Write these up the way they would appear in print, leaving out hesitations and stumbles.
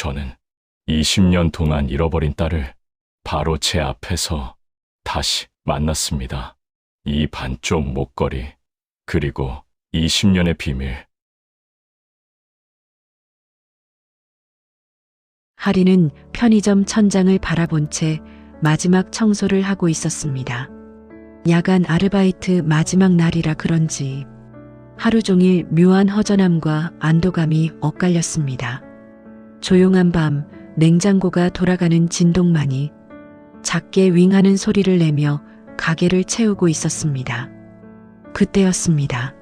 저는 20년 동안 잃어버린 딸을 바로 제 앞에서 다시 만났습니다. 이 반쪽 목걸이, 그리고 20년의 비밀. 하리는 편의점 천장을 바라본 채 마지막 청소를 하고 있었습니다. 야간 아르바이트 마지막 날이라 그런지 하루 종일 묘한 허전함과 안도감이 엇갈렸습니다. 조용한 밤 냉장고가 돌아가는 진동만이 작게 윙하는 소리를 내며 가게를 채우고 있었습니다. 그때였습니다.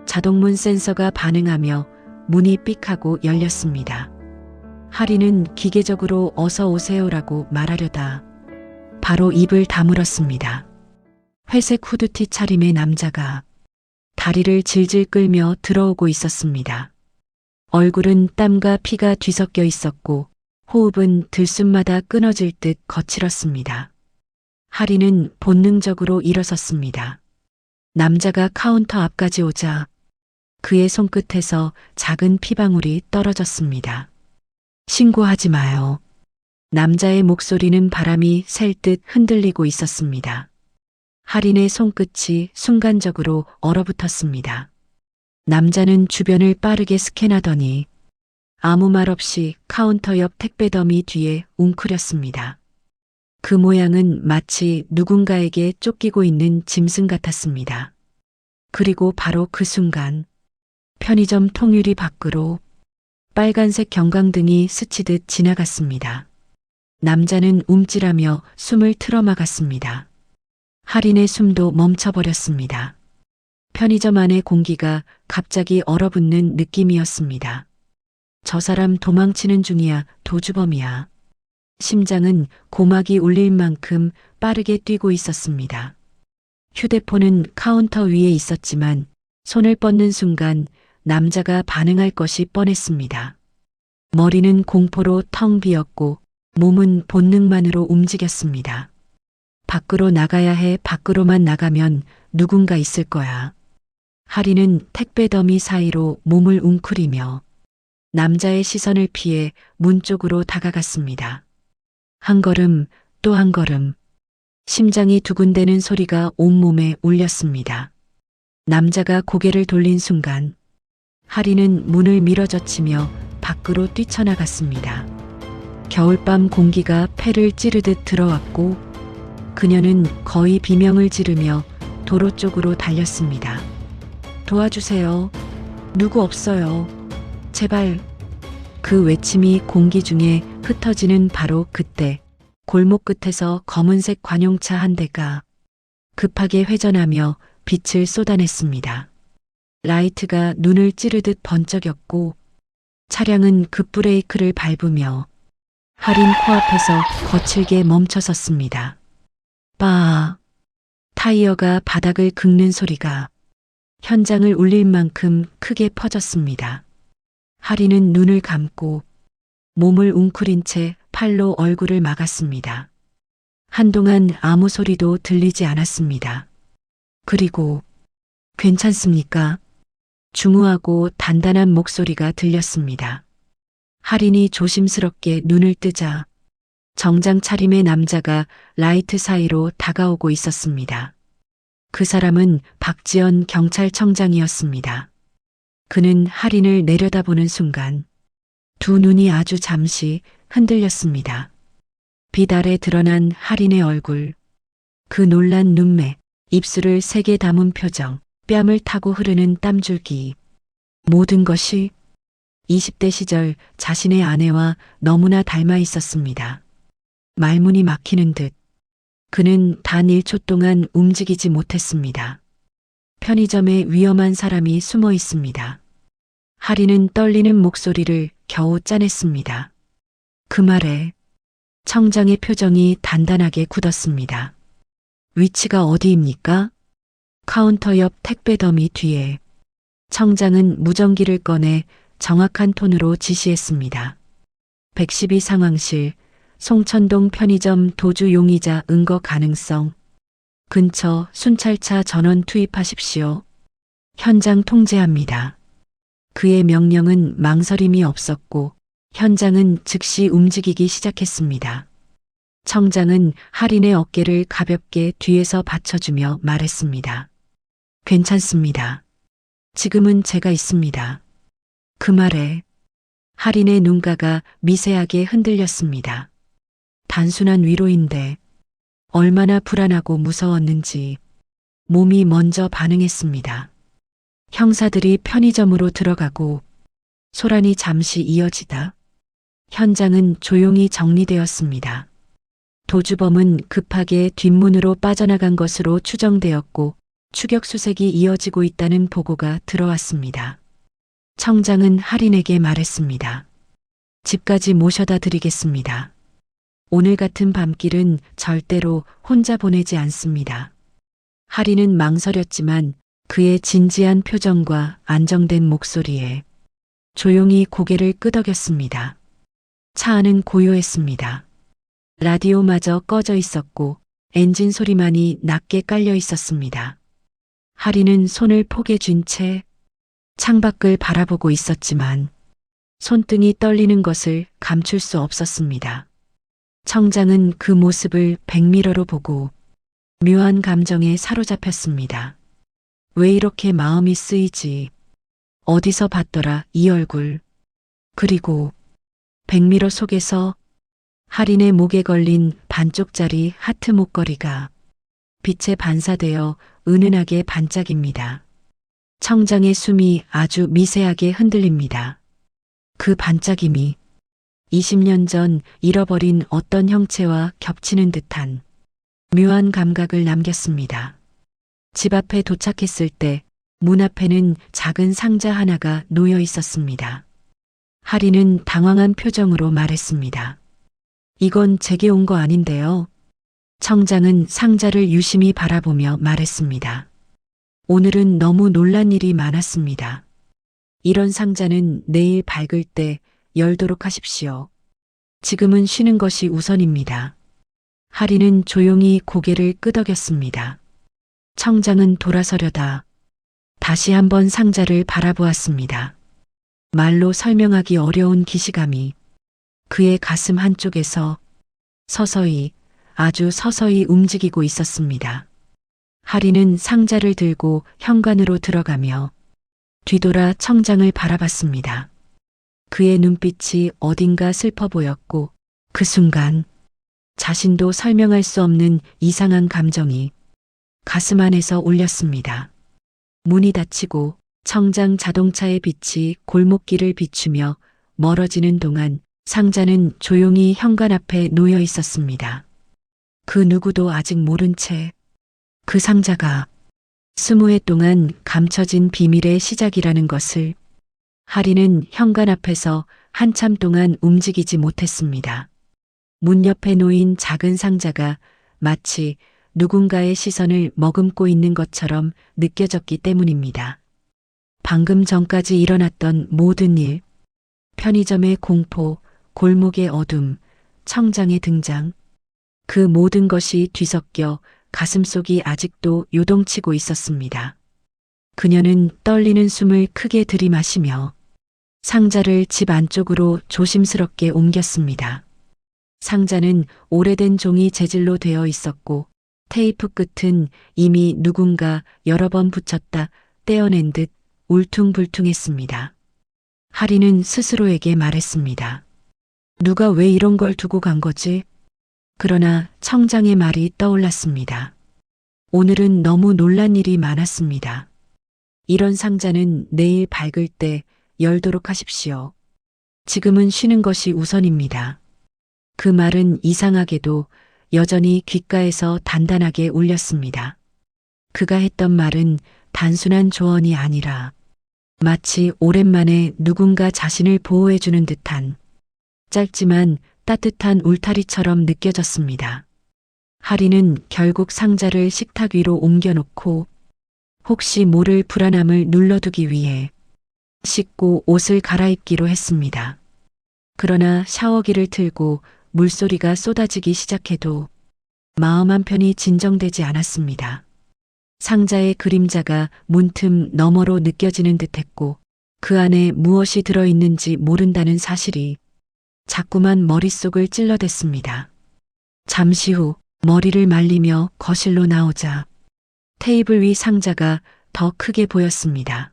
자동문 센서가 반응하며 문이 삑하고 열렸습니다. 하리는 기계적으로 어서 오세요라고 말하려다 바로 입을 다물었습니다. 회색 후드티 차림의 남자가 다리를 질질 끌며 들어오고 있었습니다. 얼굴은 땀과 피가 뒤섞여 있었고 호흡은 들숨마다 끊어질 듯 거칠었습니다. 하리는 본능적으로 일어섰습니다. 남자가 카운터 앞까지 오자 그의 손끝에서 작은 피방울이 떨어졌습니다. 신고하지 마요. 남자의 목소리는 바람이 셀 듯 흔들리고 있었습니다. 하린의 손끝이 순간적으로 얼어붙었습니다. 남자는 주변을 빠르게 스캔하더니 아무 말 없이 카운터 옆 택배 더미 뒤에 웅크렸습니다. 그 모양은 마치 누군가에게 쫓기고 있는 짐승 같았습니다. 그리고 바로 그 순간 편의점 통유리 밖으로 빨간색 경광등이 스치듯 지나갔습니다. 남자는 움찔하며 숨을 틀어막았습니다. 하린의 숨도 멈춰버렸습니다. 편의점 안의 공기가 갑자기 얼어붙는 느낌이었습니다. 저 사람 도망치는 중이야, 도주범이야. 심장은 고막이 울릴 만큼 빠르게 뛰고 있었습니다. 휴대폰은 카운터 위에 있었지만 손을 뻗는 순간 남자가 반응할 것이 뻔했습니다. 머리는 공포로 텅 비었고 몸은 본능만으로 움직였습니다. 밖으로 나가야 해. 밖으로만 나가면 누군가 있을 거야. 하리는 택배 더미 사이로 몸을 웅크리며 남자의 시선을 피해 문 쪽으로 다가갔습니다. 한 걸음, 또 한 걸음. 심장이 두근대는 소리가 온몸에 울렸습니다. 남자가 고개를 돌린 순간 하리는 문을 밀어젖히며 밖으로 뛰쳐나갔습니다. 겨울밤 공기가 폐를 찌르듯 들어왔고 그녀는 거의 비명을 지르며 도로 쪽으로 달렸습니다. 도와주세요. 누구 없어요. 제발. 그 외침이 공기 중에 흩어지는 바로 그때 골목 끝에서 검은색 관용차 한 대가 급하게 회전하며 빛을 쏟아냈습니다. 라이트가 눈을 찌르듯 번쩍였고 차량은 급브레이크를 밟으며 하린 코앞에서 거칠게 멈춰섰습니다. 빠. 타이어가 바닥을 긁는 소리가 현장을 울릴 만큼 크게 퍼졌습니다. 하린은 눈을 감고 몸을 웅크린 채 팔로 얼굴을 막았습니다. 한동안 아무 소리도 들리지 않았습니다. 그리고 괜찮습니까? 중후하고 단단한 목소리가 들렸습니다. 하린이 조심스럽게 눈을 뜨자 정장 차림의 남자가 라이트 사이로 다가오고 있었습니다. 그 사람은 박지연 경찰청장이었습니다. 그는 하린을 내려다보는 순간 두 눈이 아주 잠시 흔들렸습니다. 빛 아래 드러난 하린의 얼굴, 그 놀란 눈매, 입술을 세게 담은 표정, 뺨을 타고 흐르는 땀줄기. 모든 것이 20대 시절 자신의 아내와 너무나 닮아 있었습니다. 말문이 막히는 듯 그는 단 1초 동안 움직이지 못했습니다. 편의점에 위험한 사람이 숨어 있습니다. 하리는 떨리는 목소리를 겨우 짜냈습니다. 그 말에 청장의 표정이 단단하게 굳었습니다. 위치가 어디입니까? 카운터 옆 택배 더미 뒤에. 청장은 무전기를 꺼내 정확한 톤으로 지시했습니다. 112 상황실, 송천동 편의점 도주 용의자 은거 가능성. 근처 순찰차 전원 투입하십시오. 현장 통제합니다. 그의 명령은 망설임이 없었고 현장은 즉시 움직이기 시작했습니다. 청장은 할인의 어깨를 가볍게 뒤에서 받쳐주며 말했습니다. 괜찮습니다. 지금은 제가 있습니다. 그 말에 할인의 눈가가 미세하게 흔들렸습니다. 단순한 위로인데 얼마나 불안하고 무서웠는지 몸이 먼저 반응했습니다. 형사들이 편의점으로 들어가고 소란이 잠시 이어지다 현장은 조용히 정리되었습니다. 도주범은 급하게 뒷문으로 빠져나간 것으로 추정되었고 추격 수색이 이어지고 있다는 보고가 들어왔습니다. 청장은 할인에게 말했습니다. 집까지 모셔다 드리겠습니다. 오늘 같은 밤길은 절대로 혼자 보내지 않습니다. 할인은 망설였지만 그의 진지한 표정과 안정된 목소리에 조용히 고개를 끄덕였습니다. 차 안은 고요했습니다. 라디오마저 꺼져 있었고 엔진 소리만이 낮게 깔려 있었습니다. 할인은 손을 포개 쥔 채 창밖을 바라보고 있었지만 손등이 떨리는 것을 감출 수 없었습니다. 청장은 그 모습을 백미러로 보고 묘한 감정에 사로잡혔습니다. 왜 이렇게 마음이 쓰이지? 어디서 봤더라 이 얼굴. 그리고 백미러 속에서 할인의 목에 걸린 반쪽짜리 하트 목걸이가 빛에 반사되어 은은하게 반짝입니다. 청장의 숨이 아주 미세하게 흔들립니다. 그 반짝임이 20년 전 잃어버린 어떤 형체와 겹치는 듯한 묘한 감각을 남겼습니다. 집 앞에 도착했을 때 문 앞에는 작은 상자 하나가 놓여 있었습니다. 할인은 당황한 표정으로 말했습니다. 이건 제게 온 거 아닌데요. 청장은 상자를 유심히 바라보며 말했습니다. 오늘은 너무 놀란 일이 많았습니다. 이런 상자는 내일 밝을 때 열도록 하십시오. 지금은 쉬는 것이 우선입니다. 할인은 조용히 고개를 끄덕였습니다. 청장은 돌아서려다 다시 한번 상자를 바라보았습니다. 말로 설명하기 어려운 기시감이 그의 가슴 한쪽에서 서서히 아주 서서히 움직이고 있었습니다. 할인은 상자를 들고 현관으로 들어가며 뒤돌아 청장을 바라봤습니다. 그의 눈빛이 어딘가 슬퍼 보였고 그 순간 자신도 설명할 수 없는 이상한 감정이 가슴 안에서 울렸습니다. 문이 닫히고 청장 자동차의 빛이 골목길을 비추며 멀어지는 동안 상자는 조용히 현관 앞에 놓여 있었습니다. 그 누구도 아직 모른 채 그 상자가 20해 동안 감춰진 비밀의 시작이라는 것을 할인은 현관 앞에서 한참 동안 움직이지 못했습니다. 문 옆에 놓인 작은 상자가 마치 누군가의 시선을 머금고 있는 것처럼 느껴졌기 때문입니다. 방금 전까지 일어났던 모든 일, 편의점의 공포, 골목의 어둠, 청장의 등장, 그 모든 것이 뒤섞여 가슴속이 아직도 요동치고 있었습니다. 그녀는 떨리는 숨을 크게 들이마시며 상자를 집 안쪽으로 조심스럽게 옮겼습니다. 상자는 오래된 종이 재질로 되어 있었고 테이프 끝은 이미 누군가 여러 번 붙였다 떼어낸 듯 울퉁불퉁했습니다. 할인은 스스로에게 말했습니다. 누가 왜 이런 걸 두고 간 거지? 그러나 청장의 말이 떠올랐습니다. 오늘은 너무 놀란 일이 많았습니다. 이런 상자는 내일 밝을 때 열도록 하십시오. 지금은 쉬는 것이 우선입니다. 그 말은 이상하게도 여전히 귓가에서 단단하게 울렸습니다. 그가 했던 말은 단순한 조언이 아니라 마치 오랜만에 누군가 자신을 보호해주는 듯한 짧지만 따뜻한 울타리처럼 느껴졌습니다. 할인은 결국 상자를 식탁 위로 옮겨놓고 혹시 모를 불안함을 눌러두기 위해 씻고 옷을 갈아입기로 했습니다. 그러나 샤워기를 틀고 물소리가 쏟아지기 시작해도 마음 한편이 진정되지 않았습니다. 상자의 그림자가 문틈 너머로 느껴지는 듯했고 그 안에 무엇이 들어있는지 모른다는 사실이 자꾸만 머릿속을 찔러댔습니다. 잠시 후 머리를 말리며 거실로 나오자 테이블 위 상자가 더 크게 보였습니다.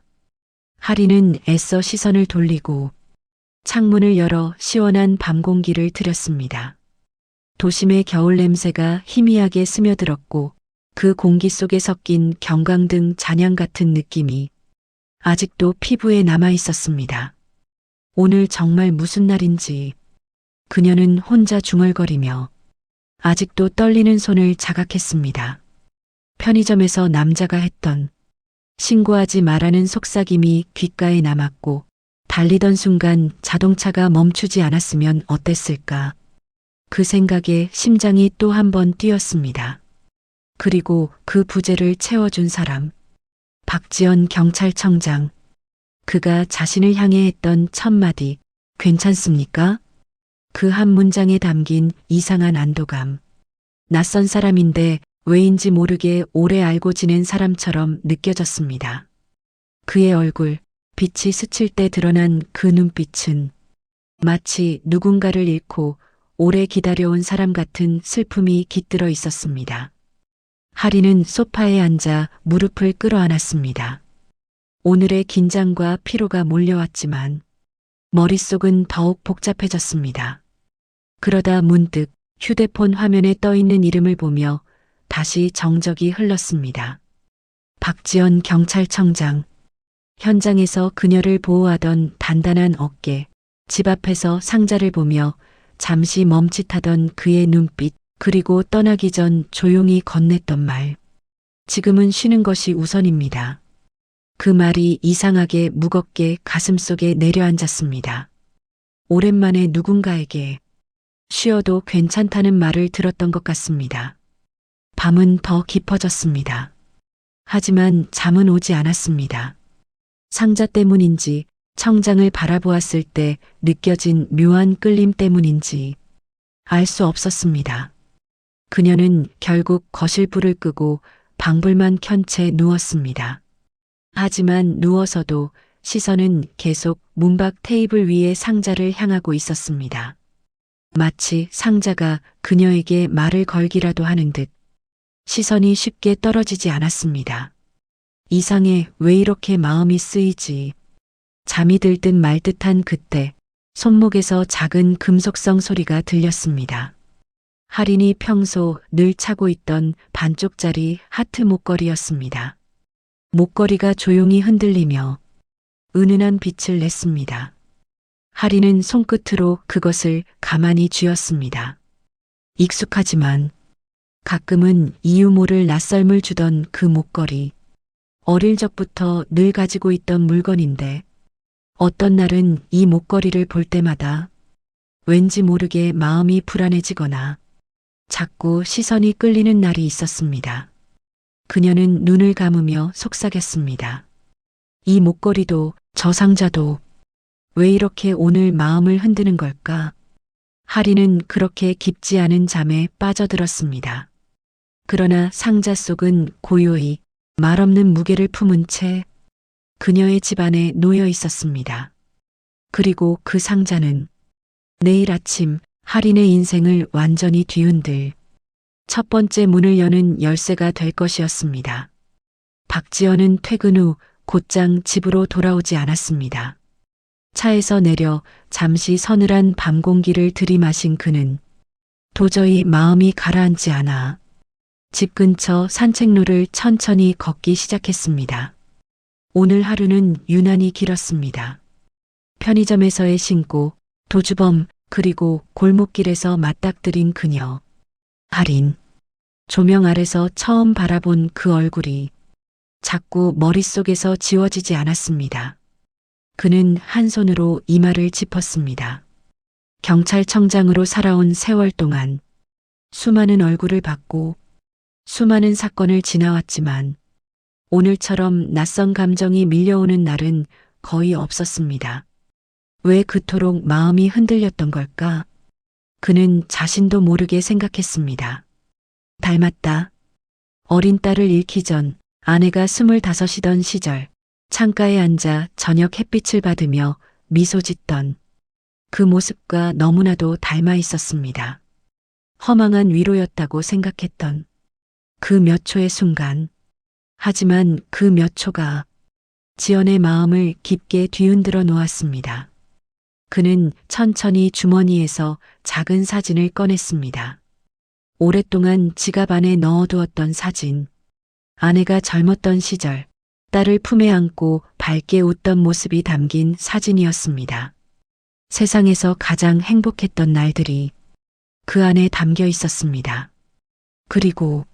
하리는 애써 시선을 돌리고 창문을 열어 시원한 밤 공기를 들였습니다. 도심의 겨울 냄새가 희미하게 스며들었고 그 공기 속에 섞인 경광등 잔향 같은 느낌이 아직도 피부에 남아 있었습니다. 오늘 정말 무슨 날인지 그녀는 혼자 중얼거리며 아직도 떨리는 손을 자각했습니다. 편의점에서 남자가 했던 신고하지 말라는 속삭임이 귓가에 남았고 달리던 순간 자동차가 멈추지 않았으면 어땠을까. 그 생각에 심장이 또 한 번 뛰었습니다. 그리고 그 부재를 채워준 사람. 박지연 경찰청장. 그가 자신을 향해 했던 첫 마디, 괜찮습니까? 그 한 문장에 담긴 이상한 안도감. 낯선 사람인데 왜인지 모르게 오래 알고 지낸 사람처럼 느껴졌습니다. 그의 얼굴, 빛이 스칠 때 드러난 그 눈빛은 마치 누군가를 잃고 오래 기다려온 사람 같은 슬픔이 깃들어 있었습니다. 하리는 소파에 앉아 무릎을 끌어안았습니다. 오늘의 긴장과 피로가 몰려왔지만 머릿속은 더욱 복잡해졌습니다. 그러다 문득 휴대폰 화면에 떠있는 이름을 보며 다시 정적이 흘렀습니다. 박지연 경찰청장. 현장에서 그녀를 보호하던 단단한 어깨, 집 앞에서 상자를 보며 잠시 멈칫하던 그의 눈빛, 그리고 떠나기 전 조용히 건넸던 말. 지금은 쉬는 것이 우선입니다. 그 말이 이상하게 무겁게 가슴속에 내려앉았습니다. 오랜만에 누군가에게 쉬어도 괜찮다는 말을 들었던 것 같습니다. 밤은 더 깊어졌습니다. 하지만 잠은 오지 않았습니다. 상자 때문인지 청장을 바라보았을 때 느껴진 묘한 끌림 때문인지 알 수 없었습니다. 그녀는 결국 거실 불을 끄고 방불만 켠 채 누웠습니다. 하지만 누워서도 시선은 계속 문밖 테이블 위의 상자를 향하고 있었습니다. 마치 상자가 그녀에게 말을 걸기라도 하는 듯 시선이 쉽게 떨어지지 않았습니다. 이상해, 왜 이렇게 마음이 쓰이지. 잠이 들 듯 말 듯한 그때 손목에서 작은 금속성 소리가 들렸습니다. 할인이 평소 늘 차고 있던 반쪽짜리 하트 목걸이였습니다. 목걸이가 조용히 흔들리며 은은한 빛을 냈습니다. 할인은 손끝으로 그것을 가만히 쥐었습니다. 익숙하지만 가끔은 이유 모를 낯설음을 주던 그 목걸이. 어릴 적부터 늘 가지고 있던 물건인데 어떤 날은 이 목걸이를 볼 때마다 왠지 모르게 마음이 불안해지거나 자꾸 시선이 끌리는 날이 있었습니다. 그녀는 눈을 감으며 속삭였습니다. 이 목걸이도 저 상자도 왜 이렇게 오늘 마음을 흔드는 걸까? 하리는 그렇게 깊지 않은 잠에 빠져들었습니다. 그러나 상자 속은 고요히 말없는 무게를 품은 채 그녀의 집안에 놓여 있었습니다. 그리고 그 상자는 내일 아침 할인의 인생을 완전히 뒤흔들 첫 번째 문을 여는 열쇠가 될 것이었습니다. 박지연은 퇴근 후 곧장 집으로 돌아오지 않았습니다. 차에서 내려 잠시 서늘한 밤 공기를 들이마신 그는 도저히 마음이 가라앉지 않아 집 근처 산책로를 천천히 걷기 시작했습니다. 오늘 하루는 유난히 길었습니다. 편의점에서의 신고, 도주범, 그리고 골목길에서 맞닥뜨린 그녀. 할인. 조명 아래서 처음 바라본 그 얼굴이 자꾸 머릿속에서 지워지지 않았습니다. 그는 한 손으로 이마를 짚었습니다. 경찰청장으로 살아온 세월 동안 수많은 얼굴을 봤고 수많은 사건을 지나왔지만 오늘처럼 낯선 감정이 밀려오는 날은 거의 없었습니다. 왜 그토록 마음이 흔들렸던 걸까? 그는 자신도 모르게 생각했습니다. 닮았다. 어린 딸을 잃기 전 아내가 25이던 시절 창가에 앉아 저녁 햇빛을 받으며 미소 짓던 그 모습과 너무나도 닮아 있었습니다. 허망한 위로였다고 생각했던 그 몇 초의 순간. 하지만 그 몇 초가 지연의 마음을 깊게 뒤흔들어 놓았습니다. 그는 천천히 주머니에서 작은 사진을 꺼냈습니다. 오랫동안 지갑 안에 넣어두었던 사진. 아내가 젊었던 시절 딸을 품에 안고 밝게 웃던 모습이 담긴 사진이었습니다. 세상에서 가장 행복했던 날들이 그 안에 담겨 있었습니다. 그리고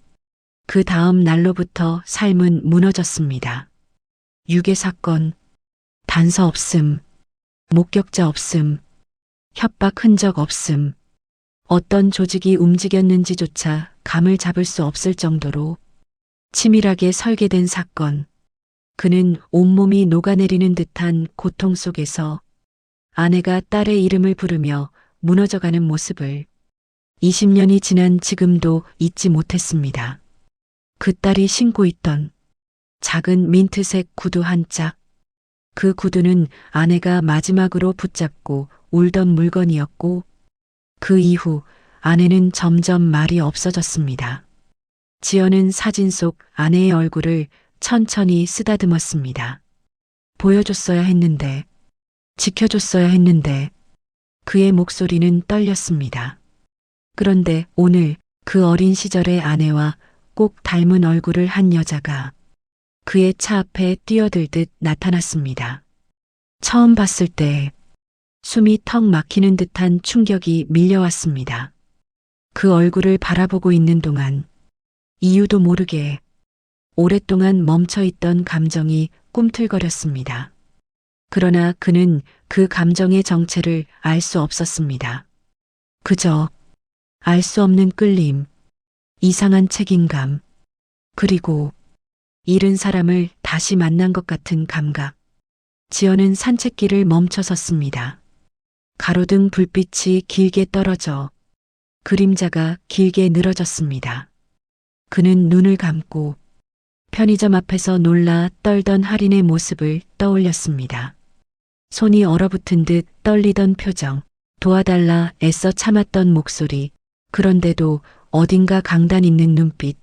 그 다음 날로부터 삶은 무너졌습니다. 유괴 사건, 단서 없음, 목격자 없음, 협박 흔적 없음, 어떤 조직이 움직였는지조차 감을 잡을 수 없을 정도로 치밀하게 설계된 사건. 그는 온몸이 녹아내리는 듯한 고통 속에서 아내가 딸의 이름을 부르며 무너져가는 모습을 20년이 지난 지금도 잊지 못했습니다. 그 딸이 신고 있던 작은 민트색 구두 한 짝. 그 구두는 아내가 마지막으로 붙잡고 울던 물건이었고 그 이후 아내는 점점 말이 없어졌습니다. 지연은 사진 속 아내의 얼굴을 천천히 쓰다듬었습니다. 보여줬어야 했는데, 지켜줬어야 했는데, 그의 목소리는 떨렸습니다. 그런데 오늘 그 어린 시절의 아내와 꼭 닮은 얼굴을 한 여자가 그의 차 앞에 뛰어들듯 나타났습니다. 처음 봤을 때 숨이 턱 막히는 듯한 충격이 밀려왔습니다. 그 얼굴을 바라보고 있는 동안 이유도 모르게 오랫동안 멈춰있던 감정이 꿈틀거렸습니다. 그러나 그는 그 감정의 정체를 알 수 없었습니다. 그저 알 수 없는 끌림, 이상한 책임감, 그리고 잃은 사람을 다시 만난 것 같은 감각. 지연은 산책길을 멈춰 섰습니다. 가로등 불빛이 길게 떨어져 그림자가 길게 늘어졌습니다. 그는 눈을 감고 편의점 앞에서 놀라 떨던 할인의 모습을 떠올렸습니다. 손이 얼어붙은 듯 떨리던 표정, 도와달라 애써 참았던 목소리, 그런데도 어딘가 강단 있는 눈빛.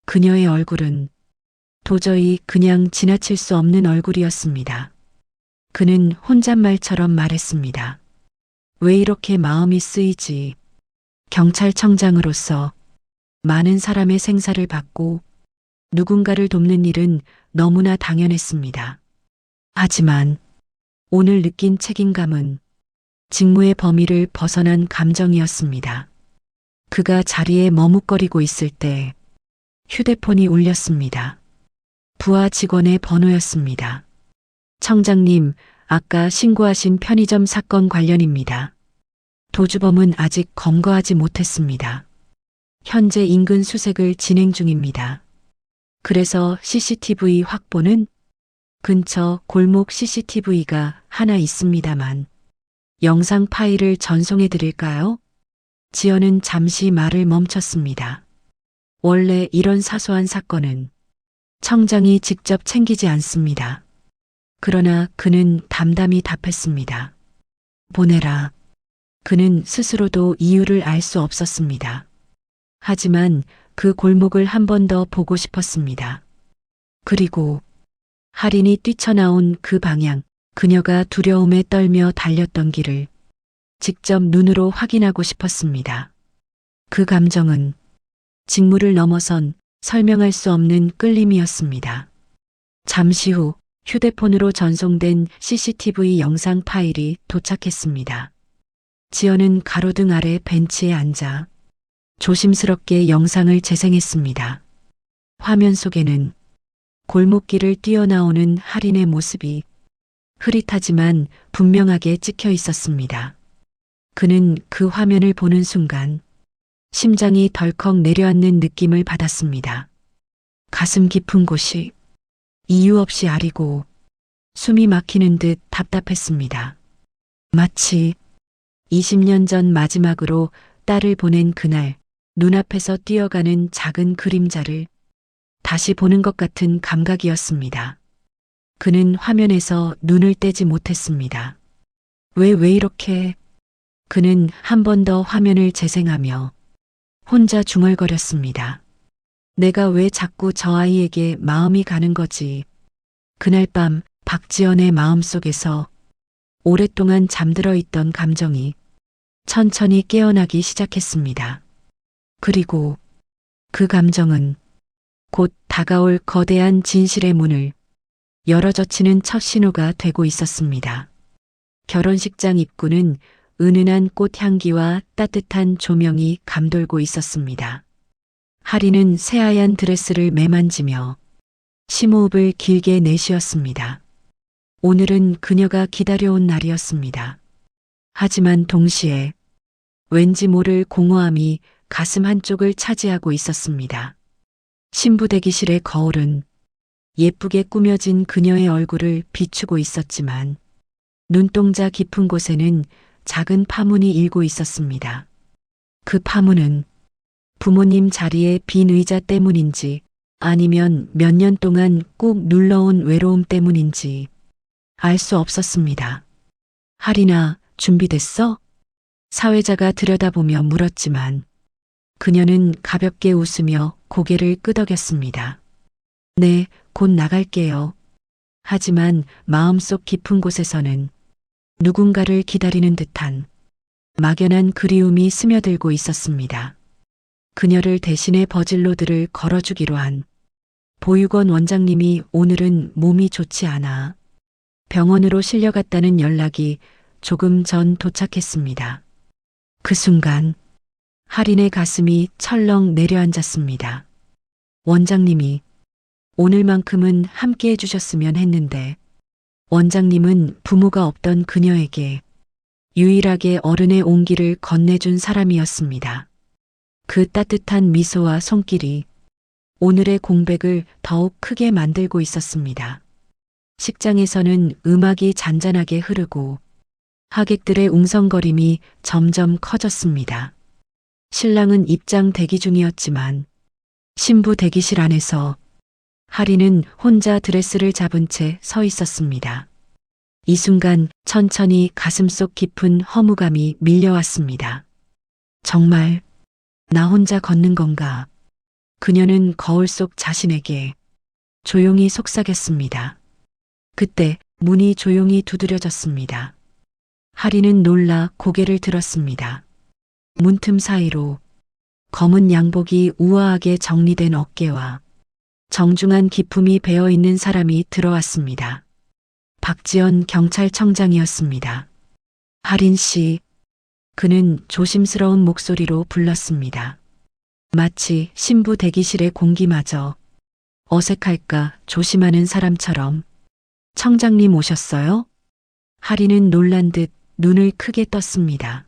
그녀의 얼굴은 도저히 그냥 지나칠 수 없는 얼굴이었습니다. 그는 혼잣말처럼 말했습니다. 왜 이렇게 마음이 쓰이지? 경찰청장으로서 많은 사람의 생사를 받고 누군가를 돕는 일은 너무나 당연했습니다. 하지만 오늘 느낀 책임감은 직무의 범위를 벗어난 감정이었습니다. 그가 자리에 머뭇거리고 있을 때 휴대폰이 울렸습니다. 부하 직원의 번호였습니다. 청장님, 아까 신고하신 편의점 사건 관련입니다. 도주범은 아직 검거하지 못했습니다. 현재 인근 수색을 진행 중입니다. 그래서 CCTV 확보는 근처 골목 CCTV가 하나 있습니다만 영상 파일을 전송해 드릴까요? 지연은 잠시 말을 멈췄습니다. 원래 이런 사소한 사건은 청장이 직접 챙기지 않습니다. 그러나 그는 담담히 답했습니다. 보내라. 그는 스스로도 이유를 알 수 없었습니다. 하지만 그 골목을 한 번 더 보고 싶었습니다. 그리고 할인이 뛰쳐나온 그 방향, 그녀가 두려움에 떨며 달렸던 길을 직접 눈으로 확인하고 싶었습니다. 그 감정은 직무를 넘어선 설명할 수 없는 끌림이었습니다. 잠시 후 휴대폰으로 전송된 CCTV 영상 파일이 도착했습니다. 지연은 가로등 아래 벤치에 앉아 조심스럽게 영상을 재생했습니다. 화면 속에는 골목길을 뛰어나오는 할인의 모습이 흐릿하지만 분명하게 찍혀 있었습니다. 그는 그 화면을 보는 순간 심장이 덜컥 내려앉는 느낌을 받았습니다. 가슴 깊은 곳이 이유 없이 아리고 숨이 막히는 듯 답답했습니다. 마치 20년 전 마지막으로 딸을 보낸 그날 눈앞에서 뛰어가는 작은 그림자를 다시 보는 것 같은 감각이었습니다. 그는 화면에서 눈을 떼지 못했습니다. 왜 이렇게 그는 한 번 더 화면을 재생하며 혼자 중얼거렸습니다. 내가 왜 자꾸 저 아이에게 마음이 가는 거지? 그날 밤 박지연의 마음속에서 오랫동안 잠들어 있던 감정이 천천히 깨어나기 시작했습니다. 그리고 그 감정은 곧 다가올 거대한 진실의 문을 열어젖히는 첫 신호가 되고 있었습니다. 결혼식장 입구는 은은한 꽃향기와 따뜻한 조명이 감돌고 있었습니다. 하리는 새하얀 드레스를 매만지며 심호흡을 길게 내쉬었습니다. 오늘은 그녀가 기다려온 날이었습니다. 하지만 동시에 왠지 모를 공허함이 가슴 한쪽을 차지하고 있었습니다. 신부 대기실의 거울은 예쁘게 꾸며진 그녀의 얼굴을 비추고 있었지만 눈동자 깊은 곳에는 작은 파문이 일고 있었습니다. 그 파문은 부모님 자리에 빈 의자 때문인지 아니면 몇 년 동안 꾹 눌러온 외로움 때문인지 알 수 없었습니다. 하리나, 준비됐어? 사회자가 들여다보며 물었지만 그녀는 가볍게 웃으며 고개를 끄덕였습니다. 네, 곧 나갈게요. 하지만 마음속 깊은 곳에서는 누군가를 기다리는 듯한 막연한 그리움이 스며들고 있었습니다. 그녀를 대신해 버질로드를 걸어주기로 한 보육원 원장님이 오늘은 몸이 좋지 않아 병원으로 실려갔다는 연락이 조금 전 도착했습니다. 그 순간 하린의 가슴이 철렁 내려앉았습니다. 원장님이 오늘만큼은 함께 해주셨으면 했는데 원장님은 부모가 없던 그녀에게 유일하게 어른의 온기를 건네준 사람이었습니다. 그 따뜻한 미소와 손길이 오늘의 공백을 더욱 크게 만들고 있었습니다. 식장에서는 음악이 잔잔하게 흐르고 하객들의 웅성거림이 점점 커졌습니다. 신랑은 입장 대기 중이었지만 신부 대기실 안에서 하리는 혼자 드레스를 잡은 채 서 있었습니다. 이 순간 천천히 가슴속 깊은 허무감이 밀려왔습니다. 정말 나 혼자 걷는 건가? 그녀는 거울 속 자신에게 조용히 속삭였습니다. 그때 문이 조용히 두드려졌습니다. 하리는 놀라 고개를 들었습니다. 문틈 사이로 검은 양복이 우아하게 정리된 어깨와 정중한 기품이 배어있는 사람이 들어왔습니다. 박지연 경찰청장이었습니다. 하린 씨, 그는 조심스러운 목소리로 불렀습니다. 마치 신부 대기실의 공기마저 어색할까 조심하는 사람처럼. 청장님 오셨어요? 하리는 놀란 듯 눈을 크게 떴습니다.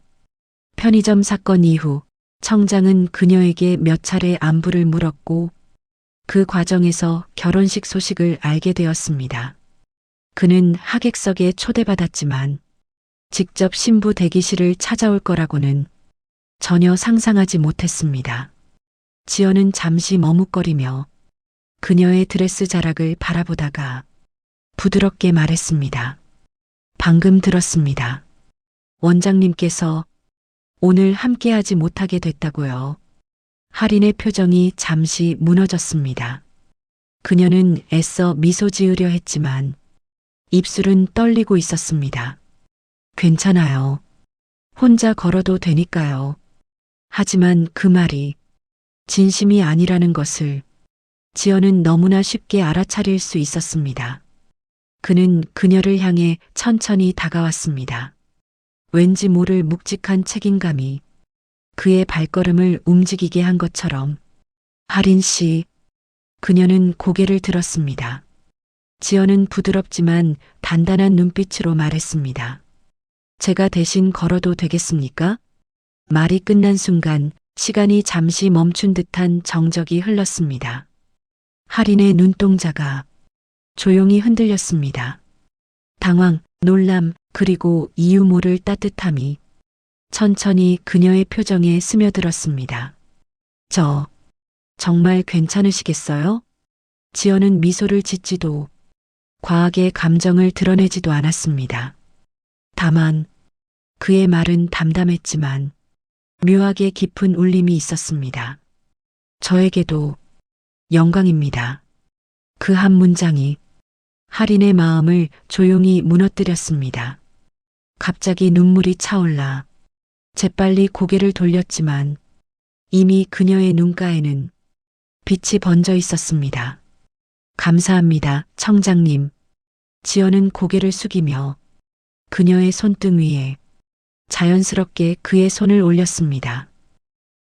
편의점 사건 이후 청장은 그녀에게 몇 차례 안부를 물었고 그 과정에서 결혼식 소식을 알게 되었습니다. 그는 하객석에 초대받았지만 직접 신부 대기실을 찾아올 거라고는 전혀 상상하지 못했습니다. 지연은 잠시 머뭇거리며 그녀의 드레스 자락을 바라보다가 부드럽게 말했습니다. 방금 들었습니다. 원장님께서 오늘 함께하지 못하게 됐다고요. 하린의 표정이 잠시 무너졌습니다. 그녀는 애써 미소 지으려 했지만 입술은 떨리고 있었습니다. 괜찮아요. 혼자 걸어도 되니까요. 하지만 그 말이 진심이 아니라는 것을 지연은 너무나 쉽게 알아차릴 수 있었습니다. 그는 그녀를 향해 천천히 다가왔습니다. 왠지 모를 묵직한 책임감이 그의 발걸음을 움직이게 한 것처럼. 하린 씨, 그녀는 고개를 들었습니다. 지연은 부드럽지만 단단한 눈빛으로 말했습니다. 제가 대신 걸어도 되겠습니까? 말이 끝난 순간 시간이 잠시 멈춘 듯한 정적이 흘렀습니다. 하린의 눈동자가 조용히 흔들렸습니다. 당황, 놀람, 그리고 이유 모를 따뜻함이 천천히 그녀의 표정에 스며들었습니다. 정말 괜찮으시겠어요? 지연은 미소를 짓지도 과하게 감정을 드러내지도 않았습니다. 다만 그의 말은 담담했지만 묘하게 깊은 울림이 있었습니다. 저에게도 영광입니다. 그 한 문장이 할인의 마음을 조용히 무너뜨렸습니다. 갑자기 눈물이 차올라 재빨리 고개를 돌렸지만 이미 그녀의 눈가에는 빛이 번져 있었습니다. 감사합니다, 청장님. 지연은 고개를 숙이며 그녀의 손등 위에 자연스럽게 그의 손을 올렸습니다.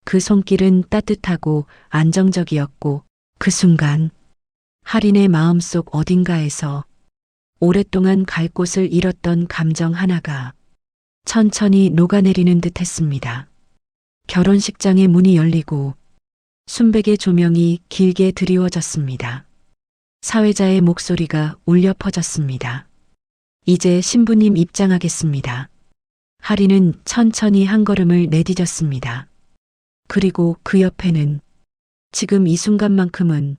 그 손길은 따뜻하고 안정적이었고 그 순간 할인의 마음속 어딘가에서 오랫동안 갈 곳을 잃었던 감정 하나가 천천히 녹아내리는 듯 했습니다. 결혼식장의 문이 열리고 순백의 조명이 길게 드리워졌습니다. 사회자의 목소리가 울려 퍼졌습니다. 이제 신부님 입장하겠습니다. 할인은 천천히 한 걸음을 내디뎠습니다. 그리고 그 옆에는 지금 이 순간만큼은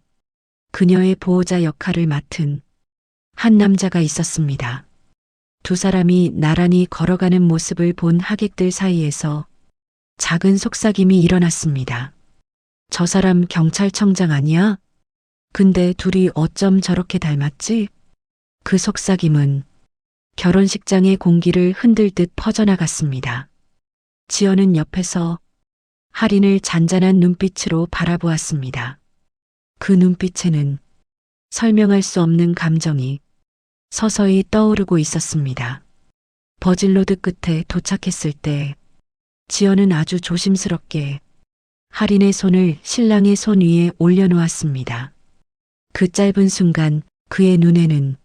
그녀의 보호자 역할을 맡은 한 남자가 있었습니다. 두 사람이 나란히 걸어가는 모습을 본 하객들 사이에서 작은 속삭임이 일어났습니다. 저 사람 경찰청장 아니야? 근데 둘이 어쩜 저렇게 닮았지? 그 속삭임은 결혼식장의 공기를 흔들 듯 퍼져나갔습니다. 지연은 옆에서 할인을 잔잔한 눈빛으로 바라보았습니다. 그 눈빛에는 설명할 수 없는 감정이 서서히 떠오르고 있었습니다. 버질로드 끝에 도착했을 때 지연은 아주 조심스럽게 할인의 손을 신랑의 손 위에 올려놓았습니다. 그 짧은 순간 그의 눈에는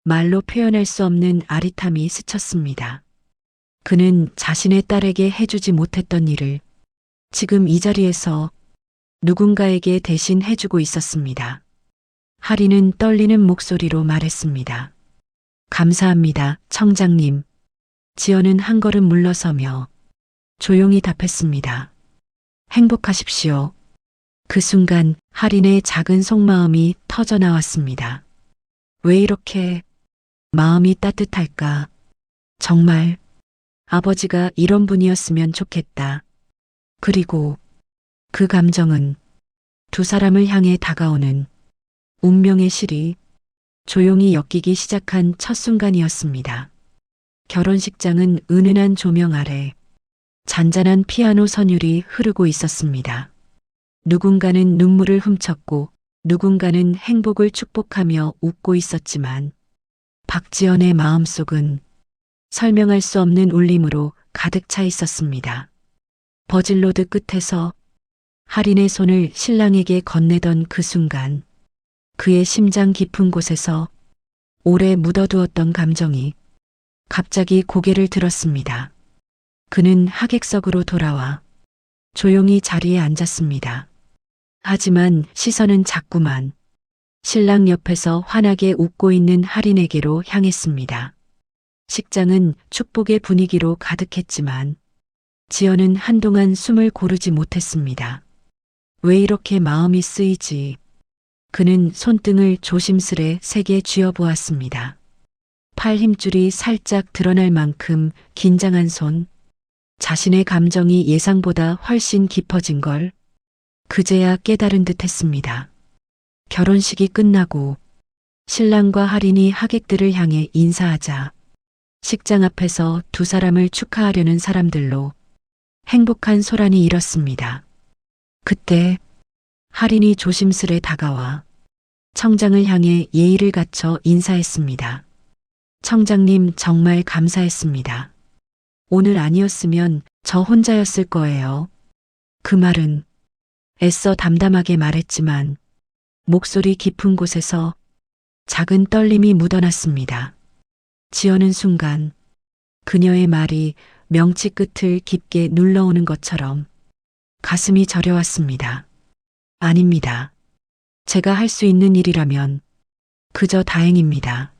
말로 표현할 수 없는 아릿함이 스쳤습니다. 그는 자신의 딸에게 해주지 못했던 일을 지금 이 자리에서 누군가에게 대신 해주고 있었습니다. 할인은 떨리는 목소리로 말했습니다. 감사합니다, 청장님. 지연은 한 걸음 물러서며 조용히 답했습니다. 행복하십시오. 그 순간 할인의 작은 속마음이 터져 나왔습니다. 왜 이렇게 마음이 따뜻할까? 정말 아버지가 이런 분이었으면 좋겠다. 그리고 그 감정은 두 사람을 향해 다가오는 운명의 실이 조용히 엮이기 시작한 첫 순간이었습니다. 결혼식장은 은은한 조명 아래 잔잔한 피아노 선율이 흐르고 있었습니다. 누군가는 눈물을 훔쳤고 누군가는 행복을 축복하며 웃고 있었지만 박지연의 마음속은 설명할 수 없는 울림으로 가득 차 있었습니다. 버질로드 끝에서 할인의 손을 신랑에게 건네던 그 순간 그의 심장 깊은 곳에서 오래 묻어두었던 감정이 갑자기 고개를 들었습니다. 그는 하객석으로 돌아와 조용히 자리에 앉았습니다. 하지만 시선은 자꾸만 신랑 옆에서 환하게 웃고 있는 할인에게로 향했습니다. 식장은 축복의 분위기로 가득했지만 지연은 한동안 숨을 고르지 못했습니다. 왜 이렇게 마음이 쓰이지? 그는 손등을 조심스레 세게 쥐어보았습니다. 팔 힘줄이 살짝 드러날 만큼 긴장한 손, 자신의 감정이 예상보다 훨씬 깊어진 걸 그제야 깨달은 듯 했습니다. 결혼식이 끝나고 신랑과 할인이 하객들을 향해 인사하자 식장 앞에서 두 사람을 축하하려는 사람들로 행복한 소란이 일었습니다. 그때 할인이 조심스레 다가와 청장을 향해 예의를 갖춰 인사했습니다. 청장님 정말 감사했습니다. 오늘 아니었으면 저 혼자였을 거예요. 그 말은 애써 담담하게 말했지만 목소리 깊은 곳에서 작은 떨림이 묻어났습니다. 지연은 순간 그녀의 말이 명치 끝을 깊게 눌러오는 것처럼 가슴이 저려왔습니다. 아닙니다. 제가 할 수 있는 일이라면 그저 다행입니다.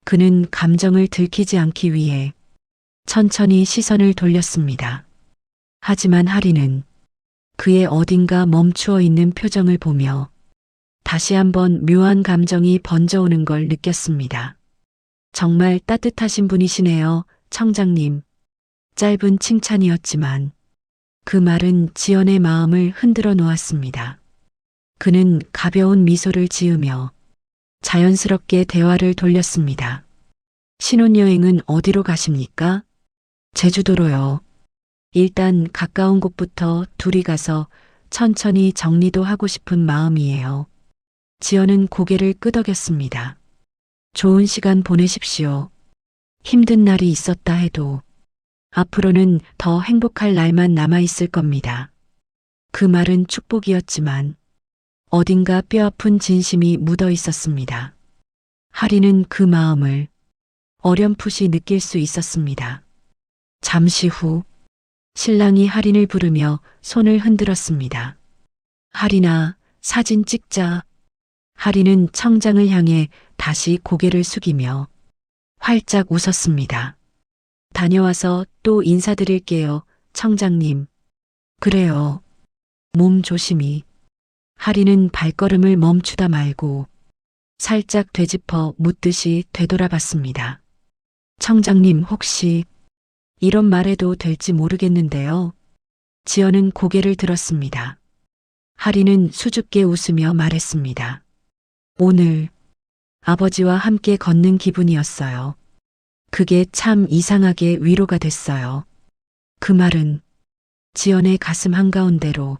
그는 감정을 들키지 않기 위해 천천히 시선을 돌렸습니다. 하지만 할인은 그의 어딘가 멈추어 있는 표정을 보며 다시 한번 묘한 감정이 번져오는 걸 느꼈습니다. 정말 따뜻하신 분이시네요, 청장님. 짧은 칭찬이었지만 그 말은 지연의 마음을 흔들어 놓았습니다. 그는 가벼운 미소를 지으며 자연스럽게 대화를 돌렸습니다. 신혼여행은 어디로 가십니까? 제주도로요. 일단 가까운 곳부터 둘이 가서 천천히 정리도 하고 싶은 마음이에요. 지연은 고개를 끄덕였습니다. 좋은 시간 보내십시오. 힘든 날이 있었다 해도 앞으로는 더 행복할 날만 남아있을 겁니다. 그 말은 축복이었지만 어딘가 뼈아픈 진심이 묻어 있었습니다. 하리는 그 마음을 어렴풋이 느낄 수 있었습니다. 잠시 후 신랑이 하린을 부르며 손을 흔들었습니다. 하린아, 사진 찍자. 하린은 청장을 향해 다시 고개를 숙이며 활짝 웃었습니다. 다녀와서 또 인사드릴게요, 청장님. 그래요. 몸 조심히. 하린은 발걸음을 멈추다 말고 살짝 되짚어 묻듯이 되돌아봤습니다. 청장님 혹시 이런 말해도 될지 모르겠는데요. 지연은 고개를 들었습니다. 하린은 수줍게 웃으며 말했습니다. 오늘 아버지와 함께 걷는 기분이었어요. 그게 참 이상하게 위로가 됐어요. 그 말은 지연의 가슴 한가운데로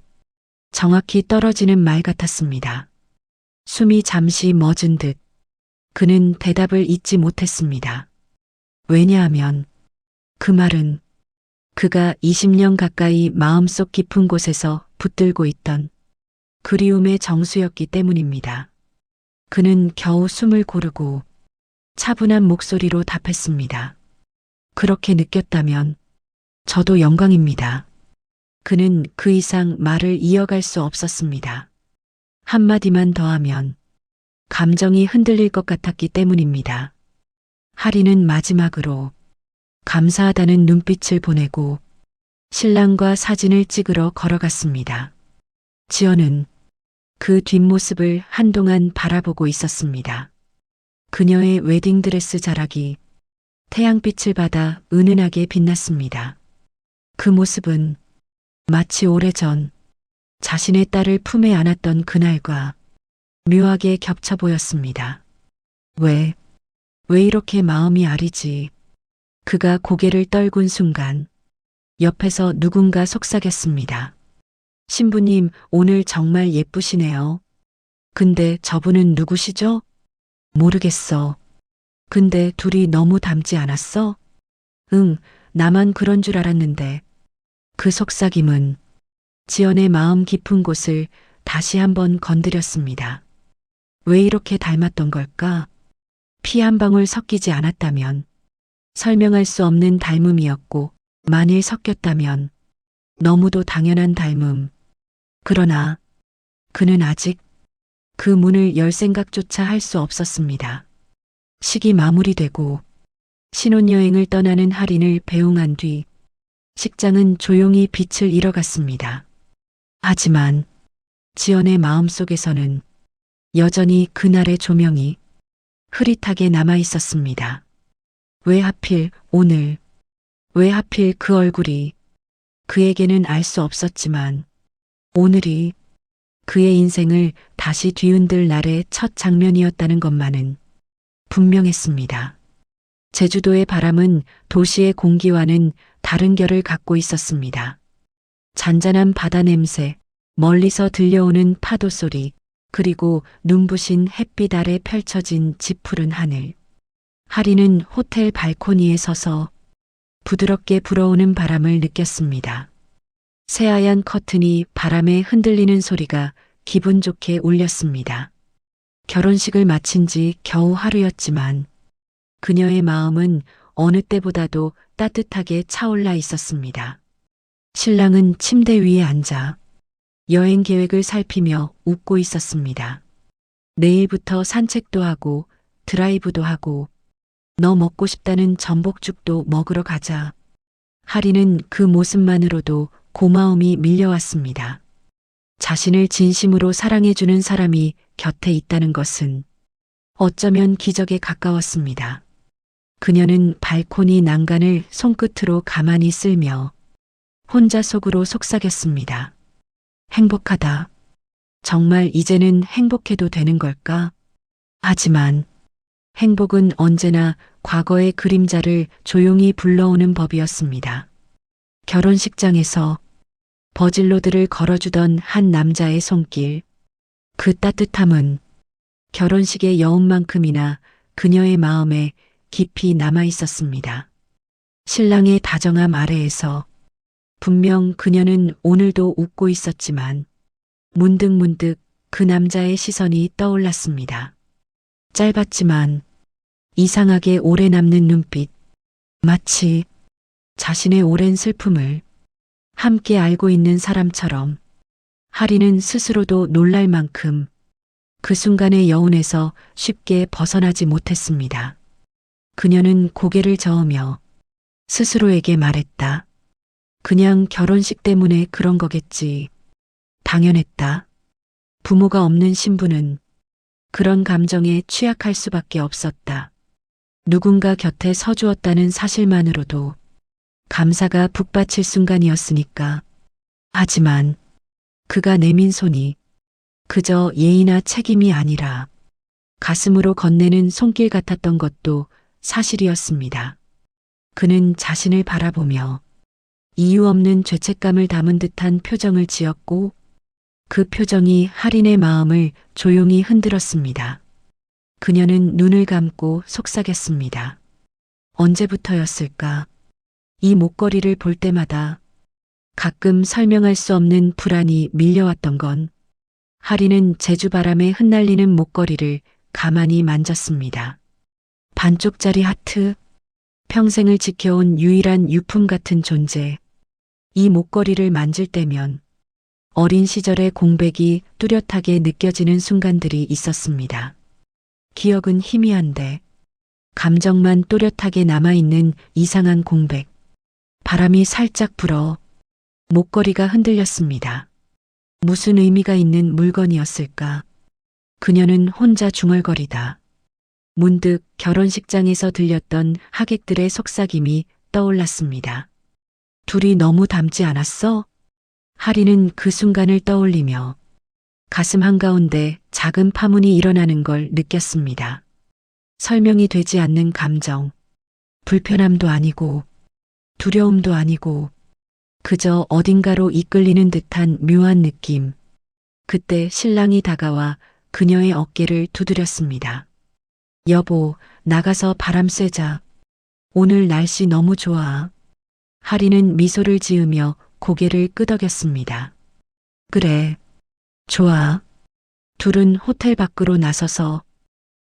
정확히 떨어지는 말 같았습니다. 숨이 잠시 멎은 듯 그는 대답을 잇지 못했습니다. 왜냐하면 그 말은 그가 20년 가까이 마음속 깊은 곳에서 붙들고 있던 그리움의 정수였기 때문입니다. 그는 겨우 숨을 고르고 차분한 목소리로 답했습니다. 그렇게 느꼈다면 저도 영광입니다. 그는 그 이상 말을 이어갈 수 없었습니다. 한마디만 더하면 감정이 흔들릴 것 같았기 때문입니다. 하리는 마지막으로 감사하다는 눈빛을 보내고 신랑과 사진을 찍으러 걸어갔습니다. 지연은 그 뒷모습을 한동안 바라보고 있었습니다. 그녀의 웨딩드레스 자락이 태양빛을 받아 은은하게 빛났습니다. 그 모습은 마치 오래전 자신의 딸을 품에 안았던 그날과 묘하게 겹쳐 보였습니다. 왜 이렇게 마음이 아리지? 그가 고개를 떨군 순간 옆에서 누군가 속삭였습니다. 신부님, 오늘 정말 예쁘시네요. 근데 저분은 누구시죠? 모르겠어. 근데 둘이 너무 닮지 않았어? 응, 나만 그런 줄 알았는데. 그 속삭임은 지연의 마음 깊은 곳을 다시 한번 건드렸습니다. 왜 이렇게 닮았던 걸까? 피 한 방울 섞이지 않았다면 설명할 수 없는 닮음이었고, 만일 섞였다면 너무도 당연한 닮음. 그러나 그는 아직 그 문을 열 생각조차 할 수 없었습니다. 식이 마무리되고 신혼여행을 떠나는 할인을 배웅한 뒤 식장은 조용히 빛을 잃어갔습니다. 하지만 지연의 마음속에서는 여전히 그날의 조명이 흐릿하게 남아 있었습니다. 왜 하필 오늘, 왜 하필 그 얼굴이 그에게는 알 수 없었지만 오늘이 그의 인생을 다시 뒤흔들 날의 첫 장면이었다는 것만은 분명했습니다. 제주도의 바람은 도시의 공기와는 다른 결을 갖고 있었습니다. 잔잔한 바다 냄새, 멀리서 들려오는 파도 소리, 그리고 눈부신 햇빛 아래 펼쳐진 짙푸른 하늘. 하리는 호텔 발코니에 서서 부드럽게 불어오는 바람을 느꼈습니다. 새하얀 커튼이 바람에 흔들리는 소리가 기분 좋게 울렸습니다. 결혼식을 마친 지 겨우 하루였지만 그녀의 마음은 어느 때보다도 따뜻하게 차올라 있었습니다. 신랑은 침대 위에 앉아 여행 계획을 살피며 웃고 있었습니다. 내일부터 산책도 하고 드라이브도 하고 너 먹고 싶다는 전복죽도 먹으러 가자. 하리는 그 모습만으로도 고마움이 밀려왔습니다. 자신을 진심으로 사랑해주는 사람이 곁에 있다는 것은 어쩌면 기적에 가까웠습니다. 그녀는 발코니 난간을 손끝으로 가만히 쓸며 혼자 속으로 속삭였습니다. 행복하다. 정말 이제는 행복해도 되는 걸까? 하지만 행복은 언제나 과거의 그림자를 조용히 불러오는 법이었습니다. 결혼식장에서 버질로드를 걸어주던 한 남자의 손길, 그 따뜻함은 결혼식의 여운만큼이나 그녀의 마음에 깊이 남아 있었습니다. 신랑의 다정함 아래에서 분명 그녀는 오늘도 웃고 있었지만 문득문득 그 남자의 시선이 떠올랐습니다. 짧았지만 이상하게 오래 남는 눈빛, 마치 자신의 오랜 슬픔을 함께 알고 있는 사람처럼. 하리는 스스로도 놀랄 만큼 그 순간의 여운에서 쉽게 벗어나지 못했습니다. 그녀는 고개를 저으며 스스로에게 말했다. 그냥 결혼식 때문에 그런 거겠지. 당연했다. 부모가 없는 신부는 그런 감정에 취약할 수밖에 없었다. 누군가 곁에 서주었다는 사실만으로도 감사가 북받칠 순간이었으니까. 하지만 그가 내민 손이 그저 예의나 책임이 아니라 가슴으로 건네는 손길 같았던 것도 사실이었습니다. 그는 자신을 바라보며 이유 없는 죄책감을 담은 듯한 표정을 지었고 그 표정이 하린의 마음을 조용히 흔들었습니다. 그녀는 눈을 감고 속삭였습니다. 언제부터였을까? 이 목걸이를 볼 때마다 가끔 설명할 수 없는 불안이 밀려왔던 건. 하리는 제주바람에 흩날리는 목걸이를 가만히 만졌습니다. 반쪽짜리 하트, 평생을 지켜온 유일한 유품 같은 존재. 이 목걸이를 만질 때면 어린 시절의 공백이 뚜렷하게 느껴지는 순간들이 있었습니다. 기억은 희미한데 감정만 또렷하게 남아있는 이상한 공백. 바람이 살짝 불어 목걸이가 흔들렸습니다. 무슨 의미가 있는 물건이었을까? 그녀는 혼자 중얼거리다. 문득 결혼식장에서 들렸던 하객들의 속삭임이 떠올랐습니다. 둘이 너무 닮지 않았어? 하리는 그 순간을 떠올리며 가슴 한가운데 작은 파문이 일어나는 걸 느꼈습니다. 설명이 되지 않는 감정, 불편함도 아니고 두려움도 아니고 그저 어딘가로 이끌리는 듯한 묘한 느낌. 그때 신랑이 다가와 그녀의 어깨를 두드렸습니다. 여보, 나가서 바람 쐬자. 오늘 날씨 너무 좋아. 하리는 미소를 지으며 고개를 끄덕였습니다. 그래, 좋아. 둘은 호텔 밖으로 나서서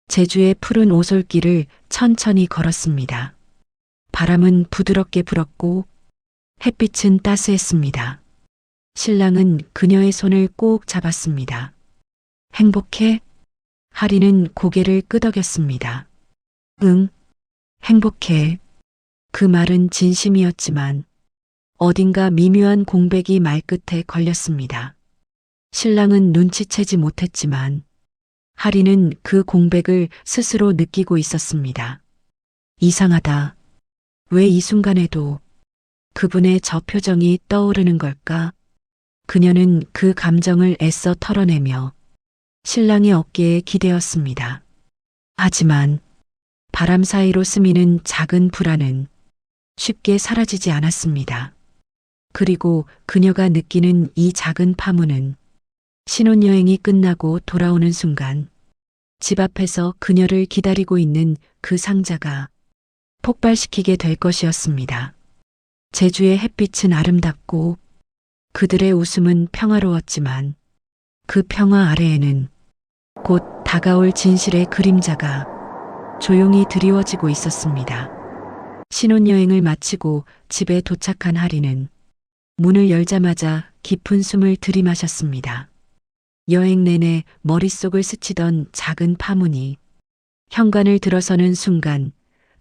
제주의 푸른 오솔길을 천천히 걸었습니다. 바람은 부드럽게 불었고 햇빛은 따스했습니다. 신랑은 그녀의 손을 꼭 잡았습니다. 행복해? 하리는 고개를 끄덕였습니다. 응, 행복해. 그 말은 진심이었지만 어딘가 미묘한 공백이 말끝에 걸렸습니다. 신랑은 눈치채지 못했지만 하리는 그 공백을 스스로 느끼고 있었습니다. 이상하다. 왜 이 순간에도 그분의 저 표정이 떠오르는 걸까? 그녀는 그 감정을 애써 털어내며 신랑의 어깨에 기대었습니다. 하지만 바람 사이로 스미는 작은 불안은 쉽게 사라지지 않았습니다. 그리고 그녀가 느끼는 이 작은 파문은 신혼여행이 끝나고 돌아오는 순간 집 앞에서 그녀를 기다리고 있는 그 상자가 폭발시키게 될 것이었습니다. 제주의 햇빛은 아름답고 그들의 웃음은 평화로웠지만 그 평화 아래에는 곧 다가올 진실의 그림자가 조용히 드리워지고 있었습니다. 신혼여행을 마치고 집에 도착한 하리는 문을 열자마자 깊은 숨을 들이마셨습니다. 여행 내내 머릿속을 스치던 작은 파문이 현관을 들어서는 순간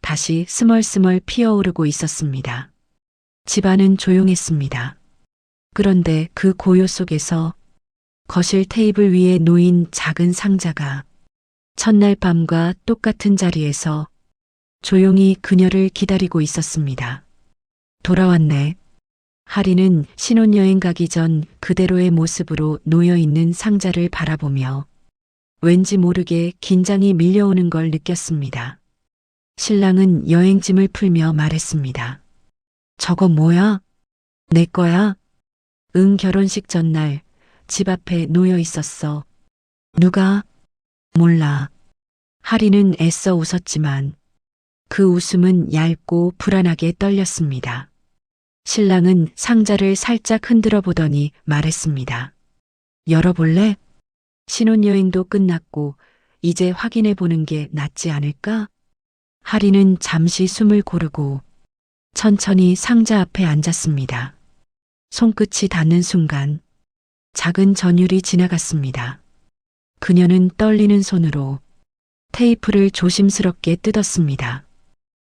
다시 스멀스멀 피어오르고 있었습니다. 집안은 조용했습니다. 그런데 그 고요 속에서 거실 테이블 위에 놓인 작은 상자가 첫날 밤과 똑같은 자리에서 조용히 그녀를 기다리고 있었습니다. 돌아왔네. 하리는 신혼여행 가기 전 그대로의 모습으로 놓여있는 상자를 바라보며 왠지 모르게 긴장이 밀려오는 걸 느꼈습니다. 신랑은 여행짐을 풀며 말했습니다. 저거 뭐야? 내 거야? 응, 결혼식 전날 집 앞에 놓여 있었어. 누가? 몰라. 하리는 애써 웃었지만 그 웃음은 얇고 불안하게 떨렸습니다. 신랑은 상자를 살짝 흔들어 보더니 말했습니다. 열어볼래? 신혼여행도 끝났고 이제 확인해 보는 게 낫지 않을까? 하리는 잠시 숨을 고르고 천천히 상자 앞에 앉았습니다. 손끝이 닿는 순간 작은 전율이 지나갔습니다. 그녀는 떨리는 손으로 테이프를 조심스럽게 뜯었습니다.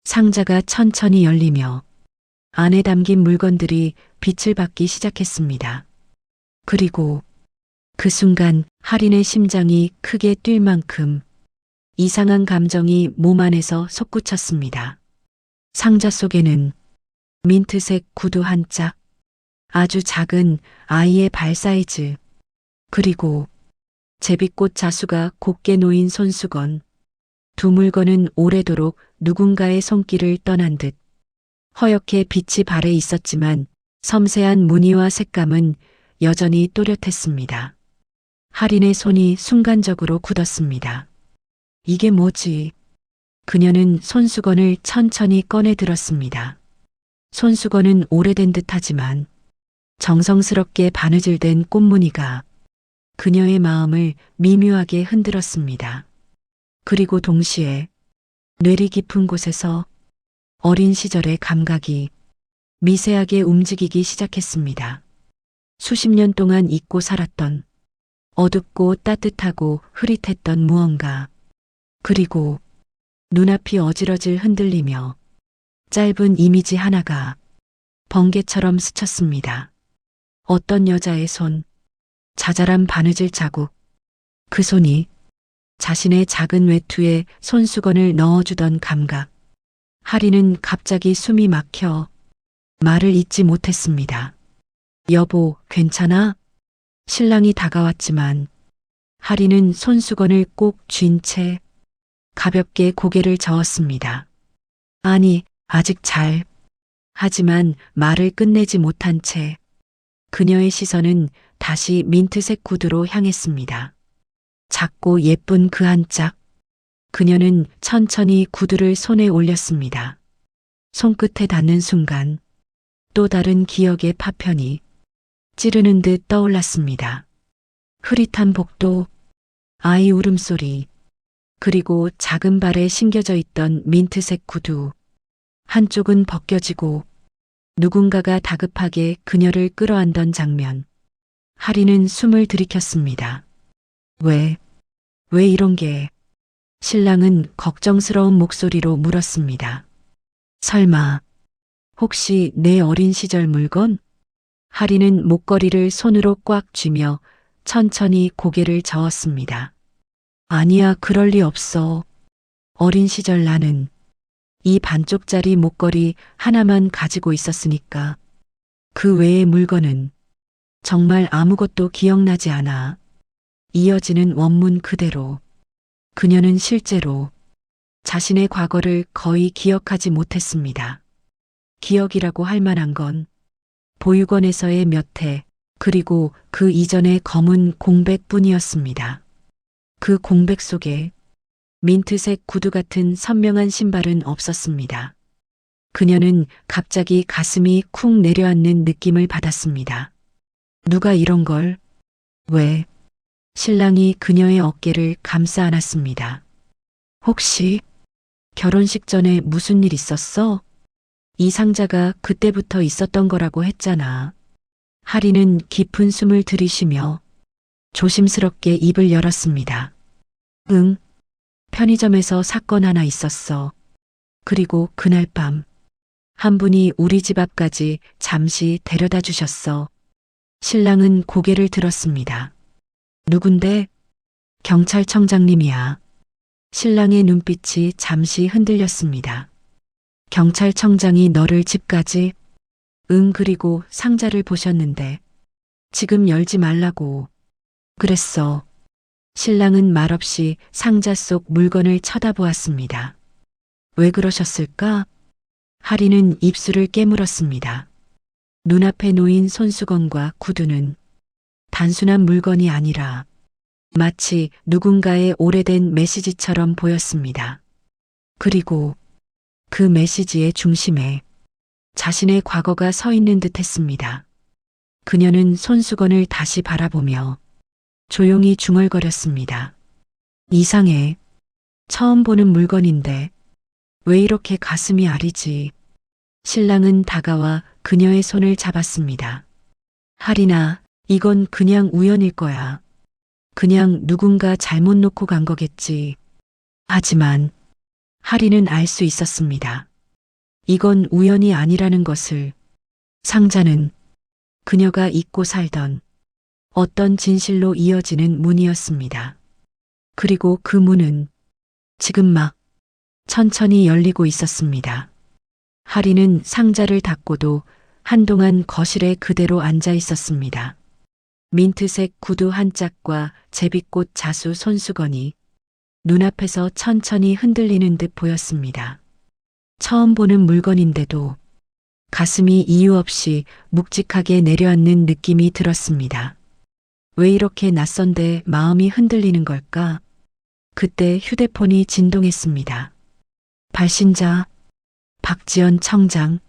상자가 천천히 열리며 안에 담긴 물건들이 빛을 받기 시작했습니다. 그리고 그 순간 하린의 심장이 크게 뛸 만큼 이상한 감정이 몸 안에서 솟구쳤습니다. 상자 속에는 민트색 구두 한 짝, 아주 작은 아이의 발 사이즈, 그리고 제비꽃 자수가 곱게 놓인 손수건, 두 물건은 오래도록 누군가의 손길을 떠난 듯 허옇게 빛이 발해 있었지만 섬세한 무늬와 색감은 여전히 또렷했습니다. 하린의 손이 순간적으로 굳었습니다. 이게 뭐지? 그녀는 손수건을 천천히 꺼내 들었습니다. 손수건은 오래된 듯하지만 정성스럽게 바느질된 꽃무늬가 그녀의 마음을 미묘하게 흔들었습니다. 그리고 동시에 뇌리 깊은 곳에서 어린 시절의 감각이 미세하게 움직이기 시작했습니다. 수십 년 동안 잊고 살았던 어둡고 따뜻하고 흐릿했던 무언가, 그리고 눈앞이 어지러질 흔들리며 짧은 이미지 하나가 번개처럼 스쳤습니다. 어떤 여자의 손, 자잘한 바느질 자국, 그 손이 자신의 작은 외투에 손수건을 넣어주던 감각. 하리는 갑자기 숨이 막혀 말을 잇지 못했습니다. 여보, 괜찮아? 신랑이 다가왔지만 하리는 손수건을 꼭 쥔 채 가볍게 고개를 저었습니다. 아니, 아직 잘. 하지만 말을 끝내지 못한 채 그녀의 시선은 다시 민트색 구두로 향했습니다. 작고 예쁜 그 한 짝. 그녀는 천천히 구두를 손에 올렸습니다. 손끝에 닿는 순간 또 다른 기억의 파편이 찌르는 듯 떠올랐습니다. 흐릿한 복도, 아이 울음소리, 그리고 작은 발에 신겨져 있던 민트색 구두. 한쪽은 벗겨지고 누군가가 다급하게 그녀를 끌어안던 장면. 하리는 숨을 들이켰습니다. 왜 이런 게? 신랑은 걱정스러운 목소리로 물었습니다. 설마, 혹시 내 어린 시절 물건? 하리는 목걸이를 손으로 꽉 쥐며 천천히 고개를 저었습니다. 아니야, 그럴 리 없어. 어린 시절 나는 이 반쪽짜리 목걸이 하나만 가지고 있었으니까. 그 외의 물건은 정말 아무것도 기억나지 않아. 이어지는 원문 그대로. 그녀는 실제로 자신의 과거를 거의 기억하지 못했습니다. 기억이라고 할 만한 건 보육원에서의 몇 해, 그리고 그 이전의 검은 공백뿐이었습니다. 그 공백 속에 민트색 구두 같은 선명한 신발은 없었습니다. 그녀는 갑자기 가슴이 쿵 내려앉는 느낌을 받았습니다. 누가 이런 걸? 왜? 신랑이 그녀의 어깨를 감싸 안았습니다. 혹시 결혼식 전에 무슨 일 있었어? 이 상자가 그때부터 있었던 거라고 했잖아. 하리는 깊은 숨을 들이쉬며 조심스럽게 입을 열었습니다. 응, 편의점에서 사건 하나 있었어. 그리고 그날 밤 한 분이 우리 집 앞까지 잠시 데려다 주셨어. 신랑은 고개를 들었습니다. 누군데? 경찰청장님이야. 신랑의 눈빛이 잠시 흔들렸습니다. 경찰청장이 너를 집까지? 응, 그리고 상자를 보셨는데 지금 열지 말라고 그랬어. 신랑은 말없이 상자 속 물건을 쳐다보았습니다. 왜 그러셨을까? 하리는 입술을 깨물었습니다. 눈앞에 놓인 손수건과 구두는 단순한 물건이 아니라 마치 누군가의 오래된 메시지처럼 보였습니다. 그리고 그 메시지의 중심에 자신의 과거가 서 있는 듯 했습니다. 그녀는 손수건을 다시 바라보며 조용히 중얼거렸습니다. 이상해. 처음 보는 물건인데 왜 이렇게 가슴이 아리지? 신랑은 다가와 그녀의 손을 잡았습니다. 하리나, 이건 그냥 우연일 거야. 그냥 누군가 잘못 놓고 간 거겠지. 하지만 하리는 알 수 있었습니다. 이건 우연이 아니라는 것을. 상자는 그녀가 잊고 살던 어떤 진실로 이어지는 문이었습니다. 그리고 그 문은 지금 막 천천히 열리고 있었습니다. 하리는 상자를 닫고도 한동안 거실에 그대로 앉아 있었습니다. 민트색 구두 한 짝과 제비꽃 자수 손수건이 눈앞에서 천천히 흔들리는 듯 보였습니다. 처음 보는 물건인데도 가슴이 이유 없이 묵직하게 내려앉는 느낌이 들었습니다. 왜 이렇게 낯선데 마음이 흔들리는 걸까? 그때 휴대폰이 진동했습니다. 발신자 박지연 청장.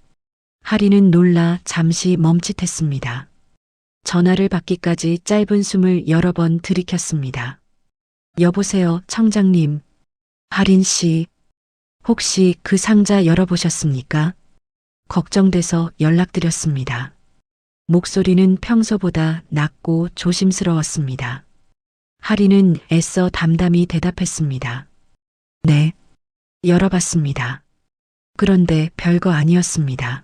하리는 놀라 잠시 멈칫했습니다. 전화를 받기까지 짧은 숨을 여러 번 들이켰습니다. 여보세요, 청장님. 하린 씨, 혹시 그 상자 열어보셨습니까? 걱정돼서 연락드렸습니다. 목소리는 평소보다 낮고 조심스러웠습니다. 하리는 애써 담담히 대답했습니다. 네, 열어봤습니다. 그런데 별거 아니었습니다.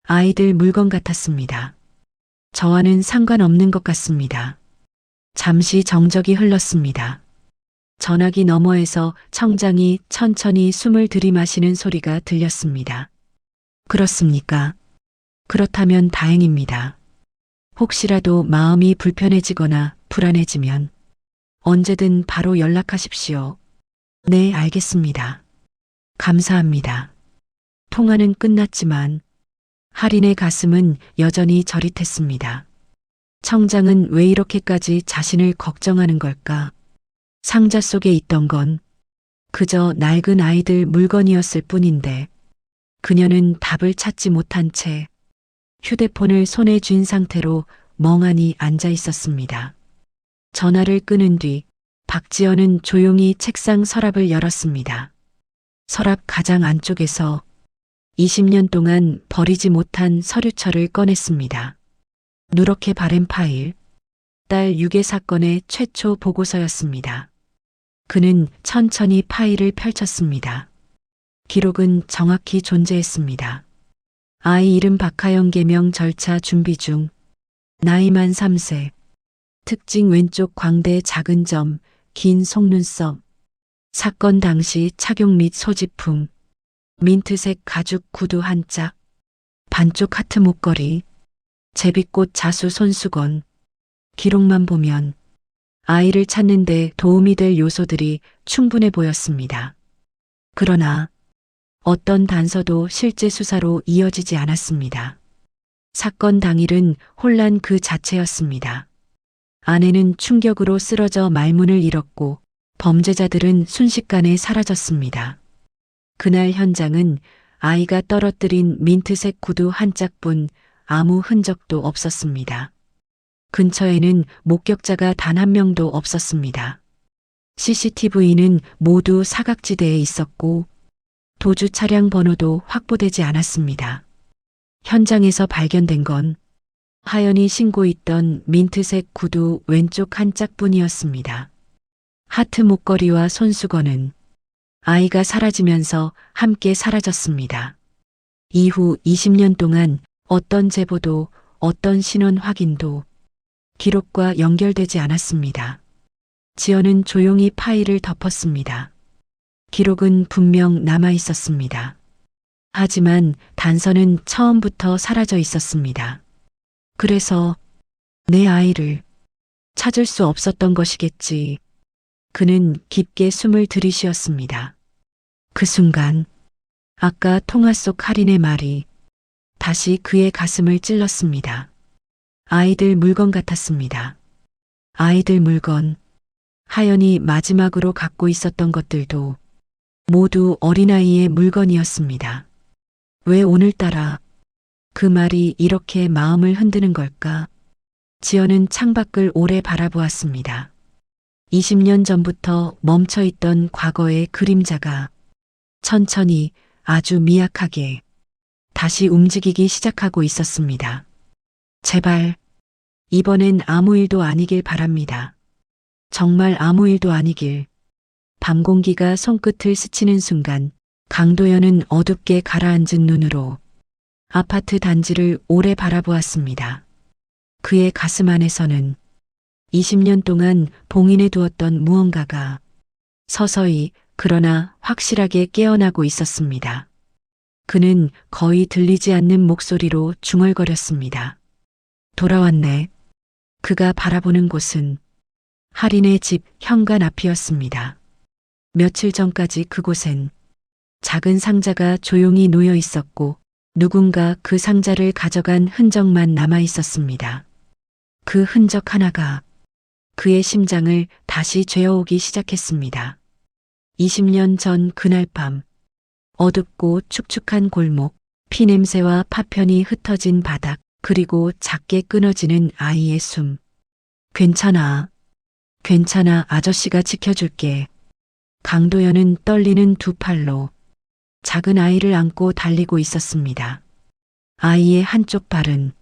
아이들 물건 같았습니다. 저와는 상관없는 것 같습니다. 잠시 정적이 흘렀습니다. 전화기 너머에서 청장이 천천히 숨을 들이마시는 소리가 들렸습니다. 그렇습니까? 그렇다면 다행입니다. 혹시라도 마음이 불편해지거나 불안해지면 언제든 바로 연락하십시오. 네, 알겠습니다. 감사합니다. 통화는 끝났지만 하린의 가슴은 여전히 저릿했습니다. 청장은 왜 이렇게까지 자신을 걱정하는 걸까? 상자 속에 있던 건 그저 낡은 아이들 물건이었을 뿐인데 그녀는 답을 찾지 못한 채 휴대폰을 손에 쥔 상태로 멍하니 앉아 있었습니다. 전화를 끊은 뒤 박지연은 조용히 책상 서랍을 열었습니다. 서랍 가장 안쪽에서 20년 동안 버리지 못한 서류철을 꺼냈습니다. 누렇게 바랜 파일, 딸 유괴 사건의 최초 보고서였습니다. 그는 천천히 파일을 펼쳤습니다. 기록은 정확히 존재했습니다. 아이 이름 박하영 개명 절차 준비 중, 나이만 3세, 특징 왼쪽 광대 작은 점, 긴 속눈썹, 사건 당시 착용 및 소지품, 민트색 가죽 구두 한 짝, 반쪽 하트 목걸이, 제비꽃 자수 손수건. 기록만 보면 아이를 찾는 데 도움이 될 요소들이 충분해 보였습니다. 그러나 어떤 단서도 실제 수사로 이어지지 않았습니다. 사건 당일은 혼란 그 자체였습니다. 아내는 충격으로 쓰러져 말문을 잃었고 범죄자들은 순식간에 사라졌습니다. 그날 현장은 아이가 떨어뜨린 민트색 구두 한 짝뿐 아무 흔적도 없었습니다. 근처에는 목격자가 단 한 명도 없었습니다. CCTV는 모두 사각지대에 있었고 도주 차량 번호도 확보되지 않았습니다. 현장에서 발견된 건 하연이 신고 있던 민트색 구두 왼쪽 한 짝뿐이었습니다. 하트 목걸이와 손수건은 아이가 사라지면서 함께 사라졌습니다. 이후 20년 동안 어떤 제보도 어떤 신원 확인도 기록과 연결되지 않았습니다. 지연은 조용히 파일을 덮었습니다. 기록은 분명 남아 있었습니다. 하지만 단서는 처음부터 사라져 있었습니다. 그래서 내 아이를 찾을 수 없었던 것이겠지. 그는 깊게 숨을 들이쉬었습니다. 그 순간 아까 통화 속 할인의 말이 다시 그의 가슴을 찔렀습니다. 아이들 물건 같았습니다. 아이들 물건. 하연이 마지막으로 갖고 있었던 것들도 모두 어린아이의 물건이었습니다. 왜 오늘따라 그 말이 이렇게 마음을 흔드는 걸까? 지연은 창밖을 오래 바라보았습니다. 20년 전부터 멈춰있던 과거의 그림자가 천천히 아주 미약하게 다시 움직이기 시작하고 있었습니다. 제발, 이번엔 아무 일도 아니길 바랍니다. 정말 아무 일도 아니길. 밤 공기가 손끝을 스치는 순간 강도연은 어둡게 가라앉은 눈으로 아파트 단지를 오래 바라보았습니다. 그의 가슴 안에서는 20년 동안 봉인해 두었던 무언가가 서서히 그러나 확실하게 깨어나고 있었습니다. 그는 거의 들리지 않는 목소리로 중얼거렸습니다. 돌아왔네. 그가 바라보는 곳은 할인의 집 현관 앞이었습니다. 며칠 전까지 그곳엔 작은 상자가 조용히 놓여 있었고 누군가 그 상자를 가져간 흔적만 남아 있었습니다. 그 흔적 하나가 그의 심장을 다시 죄어오기 시작했습니다. 20년 전 그날 밤, 어둡고 축축한 골목, 피냄새와 파편이 흩어진 바닥, 그리고 작게 끊어지는 아이의 숨. 괜찮아. 괜찮아, 아저씨가 지켜줄게. 강도연은 떨리는 두 팔로 작은 아이를 안고 달리고 있었습니다. 아이의 한쪽 발은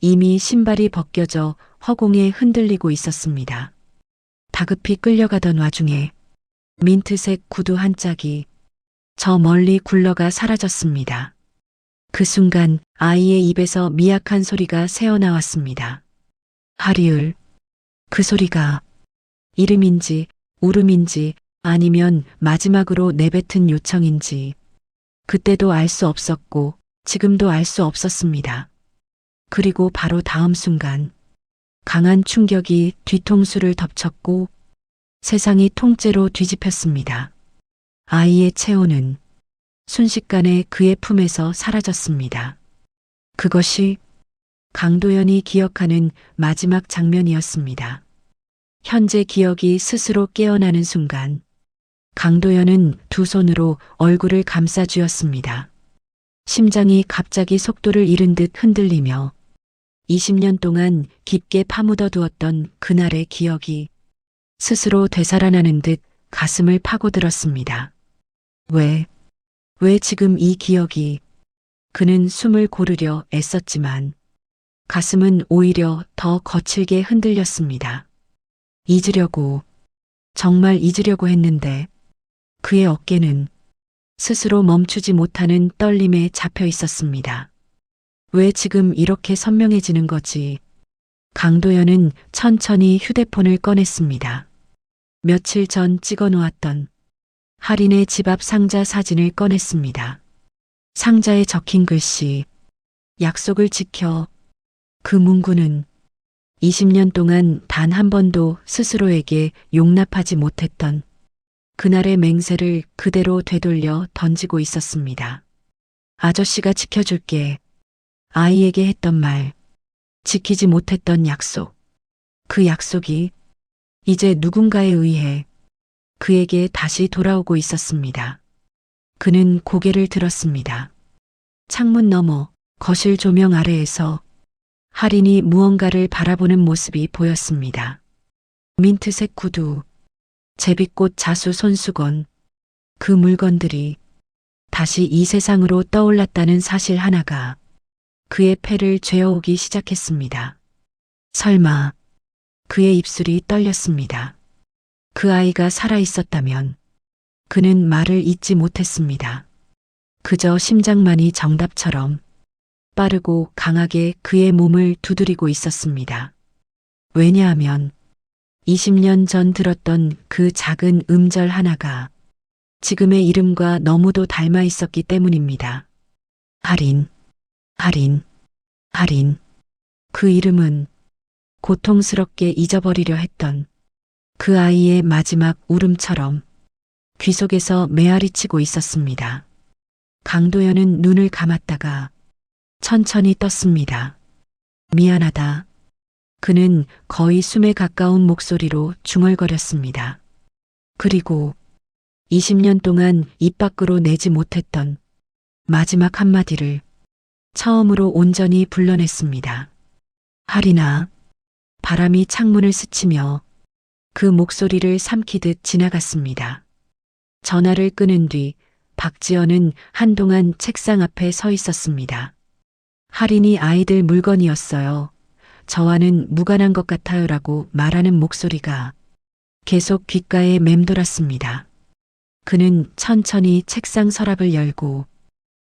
이미 신발이 벗겨져 허공에 흔들리고 있었습니다. 다급히 끌려가던 와중에 민트색 구두 한 짝이 저 멀리 굴러가 사라졌습니다. 그 순간 아이의 입에서 미약한 소리가 새어나왔습니다. 하리을. 그 소리가 이름인지 울음인지 아니면 마지막으로 내뱉은 요청인지 그때도 알 수 없었고 지금도 알 수 없었습니다. 그리고 바로 다음 순간 강한 충격이 뒤통수를 덮쳤고 세상이 통째로 뒤집혔습니다. 아이의 체온은 순식간에 그의 품에서 사라졌습니다. 그것이 강도연이 기억하는 마지막 장면이었습니다. 현재 기억이 스스로 깨어나는 순간 강도연은 두 손으로 얼굴을 감싸 쥐었습니다. 심장이 갑자기 속도를 잃은 듯 흔들리며 20년 동안 깊게 파묻어 두었던 그날의 기억이 스스로 되살아나는 듯 가슴을 파고들었습니다. 왜 지금 이 기억이? 그는 숨을 고르려 애썼지만 가슴은 오히려 더 거칠게 흔들렸습니다. 잊으려고, 정말 잊으려고 했는데 그의 어깨는 스스로 멈추지 못하는 떨림에 잡혀 있었습니다. 왜 지금 이렇게 선명해지는 거지? 강도연은 천천히 휴대폰을 꺼냈습니다. 며칠 전 찍어 놓았던 할인의 집 앞 상자 사진을 꺼냈습니다. 상자에 적힌 글씨, 약속을 지켜. 그 문구는 20년 동안 단 한 번도 스스로에게 용납하지 못했던 그날의 맹세를 그대로 되돌려 던지고 있었습니다. 아저씨가 지켜줄게. 아이에게 했던 말, 지키지 못했던 약속. 그 약속이 이제 누군가에 의해 그에게 다시 돌아오고 있었습니다. 그는 고개를 들었습니다. 창문 너머 거실 조명 아래에서 할인이 무언가를 바라보는 모습이 보였습니다. 민트색 구두, 제비꽃 자수 손수건, 그 물건들이 다시 이 세상으로 떠올랐다는 사실 하나가 그의 폐를 죄어오기 시작했습니다. 설마 그의 입술이 떨렸습니다. 그 아이가 살아 있었다면 그는 말을 잇지 못했습니다. 그저 심장만이 정답처럼 빠르고 강하게 그의 몸을 두드리고 있었습니다. 왜냐하면 20년 전 들었던 그 작은 음절 하나가 지금의 이름과 너무도 닮아 있었기 때문입니다. 할인, 할인, 할인. 그 이름은 고통스럽게 잊어버리려 했던 그 아이의 마지막 울음처럼 귀 속에서 메아리치고 있었습니다. 강도연은 눈을 감았다가 천천히 떴습니다. 미안하다. 그는 거의 숨에 가까운 목소리로 중얼거렸습니다. 그리고 20년 동안 입 밖으로 내지 못했던 마지막 한마디를 처음으로 온전히 불러냈습니다. 할인아. 바람이 창문을 스치며 그 목소리를 삼키듯 지나갔습니다. 전화를 끊은 뒤 박지연은 한동안 책상 앞에 서 있었습니다. 할인이 아이들 물건이었어요. 저와는 무관한 것 같아요라고 말하는 목소리가 계속 귓가에 맴돌았습니다. 그는 천천히 책상 서랍을 열고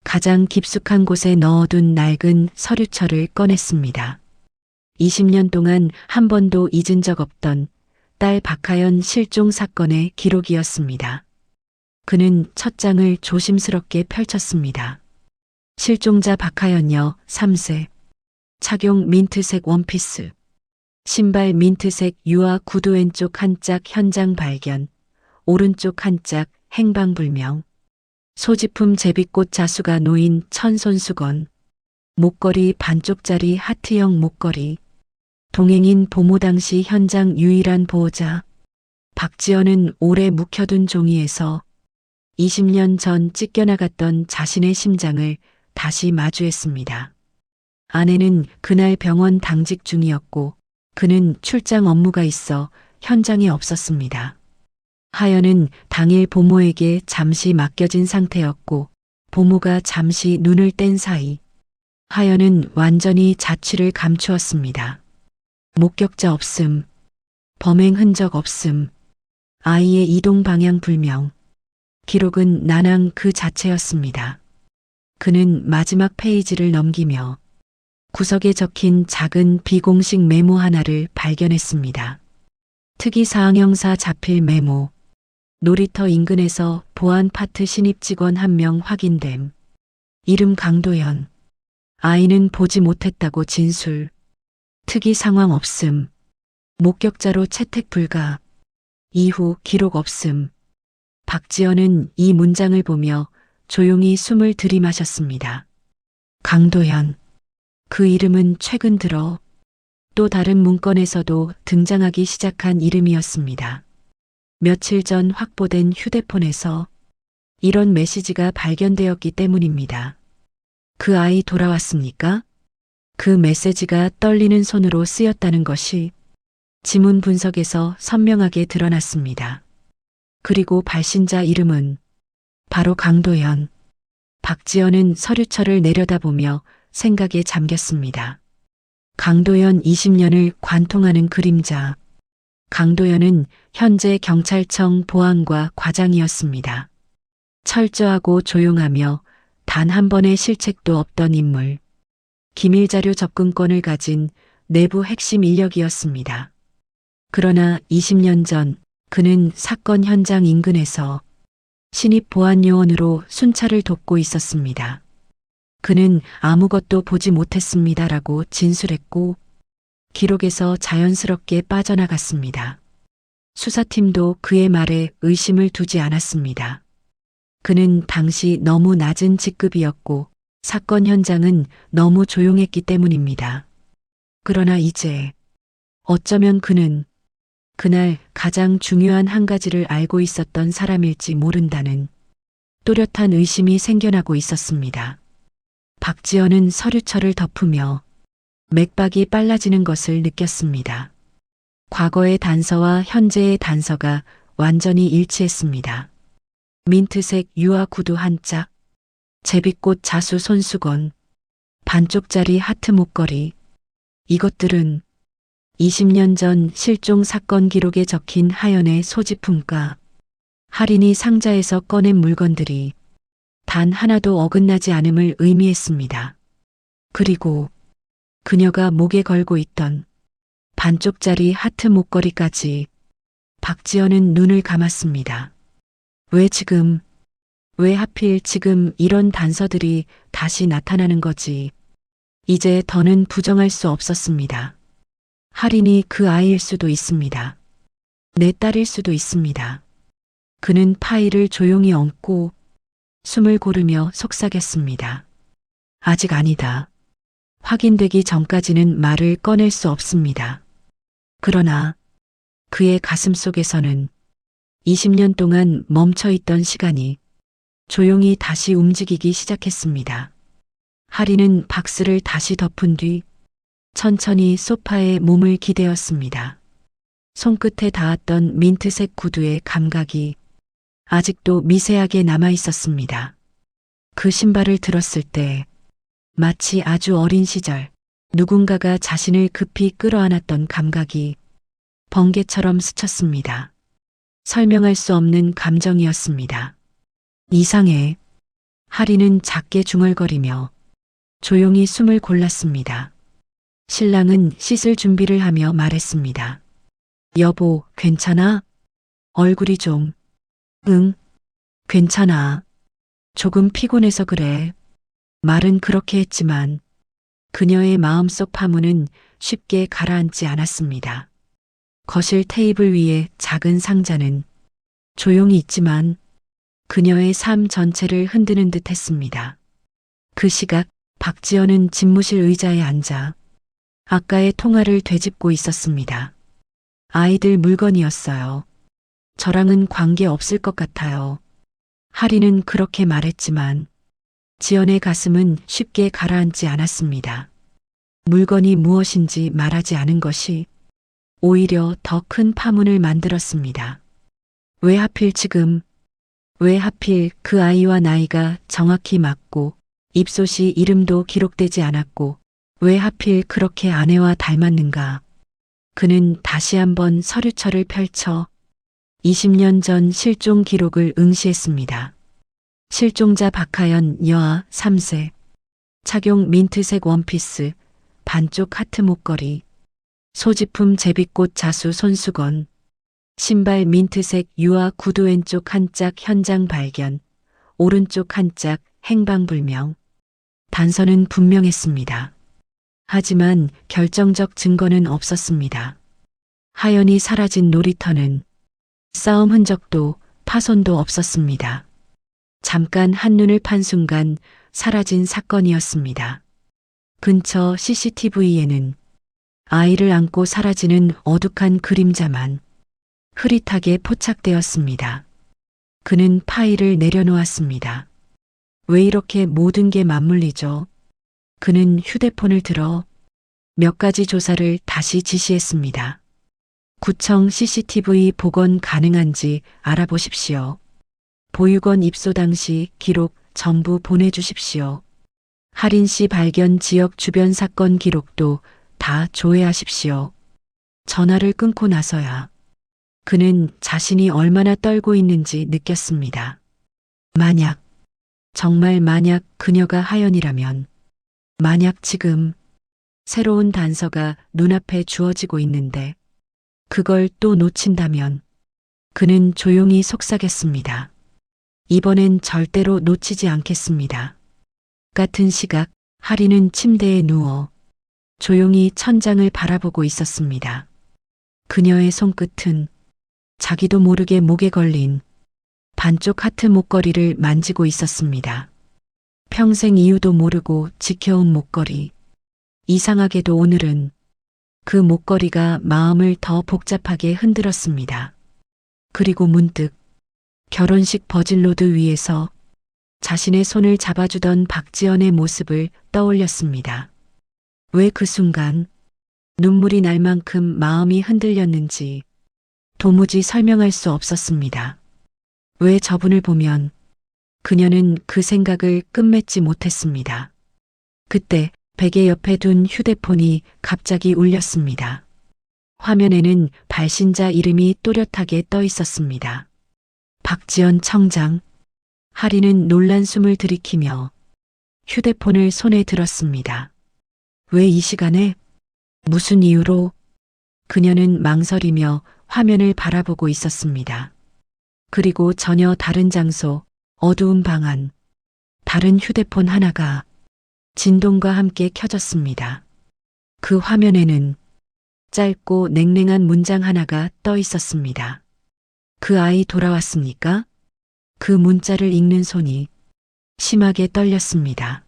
가장 깊숙한 곳에 넣어둔 낡은 서류철을 꺼냈습니다. 20년 동안 한 번도 잊은 적 없던 딸 박하연 실종 사건의 기록이었습니다. 그는 첫 장을 조심스럽게 펼쳤습니다. 실종자 박하연여 3세. 착용 민트색 원피스. 신발 민트색 유아 구두 왼쪽 한 짝 현장 발견. 오른쪽 한 짝 행방불명. 소지품 제비꽃 자수가 놓인 천손수건. 목걸이 반쪽짜리 하트형 목걸이. 동행인 보모 당시 현장 유일한 보호자. 박지연은 오래 묵혀둔 종이에서 20년 전 찢겨나갔던 자신의 심장을 다시 마주했습니다. 아내는 그날 병원 당직 중이었고 그는 출장 업무가 있어 현장에 없었습니다. 하연은 당일 보모에게 잠시 맡겨진 상태였고 보모가 잠시 눈을 뗀 사이 하연은 완전히 자취를 감추었습니다. 목격자 없음, 범행 흔적 없음, 아이의 이동 방향 불명, 기록은 난항 그 자체였습니다. 그는 마지막 페이지를 넘기며 구석에 적힌 작은 비공식 메모 하나를 발견했습니다. 특이사항 형사 자필 메모. 놀이터 인근에서 보안 파트 신입 직원 1명 확인됨. 이름 강도연. 아이는 보지 못했다고 진술. 특이 상황 없음. 목격자로 채택 불가. 이후 기록 없음. 박지연은 이 문장을 보며 조용히 숨을 들이마셨습니다. 강도연. 그 이름은 최근 들어 또 다른 문건에서도 등장하기 시작한 이름이었습니다. 며칠 전 확보된 휴대폰에서 이런 메시지가 발견되었기 때문입니다. 그 아이 돌아왔습니까? 그 메시지가 떨리는 손으로 쓰였다는 것이 지문 분석에서 선명하게 드러났습니다. 그리고 발신자 이름은 바로 강도연. 박지연은 서류철을 내려다보며 생각에 잠겼습니다. 강도연 20년을 관통하는 그림자. 강도연은 현재 경찰청 보안과 과장이었습니다. 철저하고 조용하며 단 한 번의 실책도 없던 인물. 기밀자료 접근권을 가진 내부 핵심 인력이었습니다. 그러나 20년 전 그는 사건 현장 인근에서 신입 보안요원으로 순찰을 돕고 있었습니다. 그는 아무것도 보지 못했습니다라고 진술했고 기록에서 자연스럽게 빠져나갔습니다. 수사팀도 그의 말에 의심을 두지 않았습니다. 그는 당시 너무 낮은 직급이었고 사건 현장은 너무 조용했기 때문입니다. 그러나 이제 어쩌면 그는 그날 가장 중요한 한 가지를 알고 있었던 사람일지 모른다는 또렷한 의심이 생겨나고 있었습니다. 박지연은 서류철을 덮으며 맥박이 빨라지는 것을 느꼈습니다. 과거의 단서와 현재의 단서가 완전히 일치했습니다. 민트색 유아 구두 한 짝, 제비꽃 자수 손수건, 반쪽짜리 하트 목걸이. 이것들은 20년 전 실종 사건 기록에 적힌 하연의 소지품과 할인이 상자에서 꺼낸 물건들이 단 하나도 어긋나지 않음을 의미했습니다. 그리고 그녀가 목에 걸고 있던 반쪽짜리 하트 목걸이까지. 박지연은 눈을 감았습니다. 왜 지금, 왜 하필 지금 이런 단서들이 다시 나타나는 거지. 이제 더는 부정할 수 없었습니다. 할인이 그 아이일 수도 있습니다. 내 딸일 수도 있습니다. 그는 파일을 조용히 얹고 숨을 고르며 속삭였습니다. 아직 아니다. 확인되기 전까지는 말을 꺼낼 수 없습니다. 그러나 그의 가슴 속에서는 20년 동안 멈춰있던 시간이 조용히 다시 움직이기 시작했습니다. 하리는 박스를 다시 덮은 뒤 천천히 소파에 몸을 기대었습니다. 손끝에 닿았던 민트색 구두의 감각이 아직도 미세하게 남아 있었습니다. 그 신발을 들었을 때 마치 아주 어린 시절 누군가가 자신을 급히 끌어안았던 감각이 번개처럼 스쳤습니다. 설명할 수 없는 감정이었습니다. 이상해. 하리는 작게 중얼거리며 조용히 숨을 골랐습니다. 신랑은 씻을 준비를 하며 말했습니다. 여보, 괜찮아? 얼굴이 좀, 응, 괜찮아. 조금 피곤해서 그래. 말은 그렇게 했지만 그녀의 마음속 파문은 쉽게 가라앉지 않았습니다. 거실 테이블 위에 작은 상자는 조용히 있지만 그녀의 삶 전체를 흔드는 듯 했습니다. 그 시각 박지연은 집무실 의자에 앉아 아까의 통화를 되짚고 있었습니다. 아이들 물건이었어요. 저랑은 관계 없을 것 같아요. 하리는 그렇게 말했지만 지연의 가슴은 쉽게 가라앉지 않았습니다. 물건이 무엇인지 말하지 않은 것이 오히려 더 큰 파문을 만들었습니다. 왜 하필 지금, 왜 하필 그 아이와 나이가 정확히 맞고 입소시 이름도 기록되지 않았고 왜 하필 그렇게 아내와 닮았는가. 그는 다시 한번 서류철을 펼쳐 20년 전 실종 기록을 응시했습니다. 실종자 박하연 여아 3세, 착용 민트색 원피스, 반쪽 하트 목걸이, 소지품 제비꽃 자수 손수건, 신발 민트색 유아 구두 왼쪽 한 짝 현장 발견, 오른쪽 한 짝 행방불명. 단서는 분명했습니다. 하지만 결정적 증거는 없었습니다. 하연이 사라진 놀이터는 싸움 흔적도 파손도 없었습니다. 잠깐 한눈을 판 순간 사라진 사건이었습니다. 근처 CCTV에는 아이를 안고 사라지는 어둑한 그림자만 흐릿하게 포착되었습니다. 그는 파일을 내려놓았습니다. 왜 이렇게 모든 게 맞물리죠? 그는 휴대폰을 들어 몇 가지 조사를 다시 지시했습니다. 구청 CCTV 복원 가능한지 알아보십시오. 보육원 입소 당시 기록 전부 보내주십시오. 하린 씨 발견 지역 주변 사건 기록도 다 조회하십시오. 전화를 끊고 나서야 그는 자신이 얼마나 떨고 있는지 느꼈습니다. 정말 만약 그녀가 하연이라면, 만약 지금 새로운 단서가 눈앞에 주어지고 있는데 그걸 또 놓친다면 그는 조용히 속삭였습니다. 이번엔 절대로 놓치지 않겠습니다. 같은 시각 하리는 침대에 누워 조용히 천장을 바라보고 있었습니다. 그녀의 손끝은 자기도 모르게 목에 걸린 반쪽 하트 목걸이를 만지고 있었습니다. 평생 이유도 모르고 지켜온 목걸이. 이상하게도 오늘은 그 목걸이가 마음을 더 복잡하게 흔들었습니다. 그리고 문득 결혼식 버질로드 위에서 자신의 손을 잡아주던 박지연의 모습을 떠올렸습니다. 왜 그 순간 눈물이 날 만큼 마음이 흔들렸는지 도무지 설명할 수 없었습니다. 왜 저분을 보면 그녀는 그 생각을 끝맺지 못했습니다. 그때 베개 옆에 둔 휴대폰이 갑자기 울렸습니다. 화면에는 발신자 이름이 또렷하게 떠 있었습니다. 박지연 청장. 하리는 놀란 숨을 들이키며 휴대폰을 손에 들었습니다. 왜 이 시간에? 무슨 이유로? 그녀는 망설이며 화면을 바라보고 있었습니다. 그리고 전혀 다른 장소, 어두운 방 안, 다른 휴대폰 하나가 진동과 함께 켜졌습니다. 그 화면에는 짧고 냉랭한 문장 하나가 떠 있었습니다. 그 아이 돌아왔습니까? 그 문자를 읽는 손이 심하게 떨렸습니다.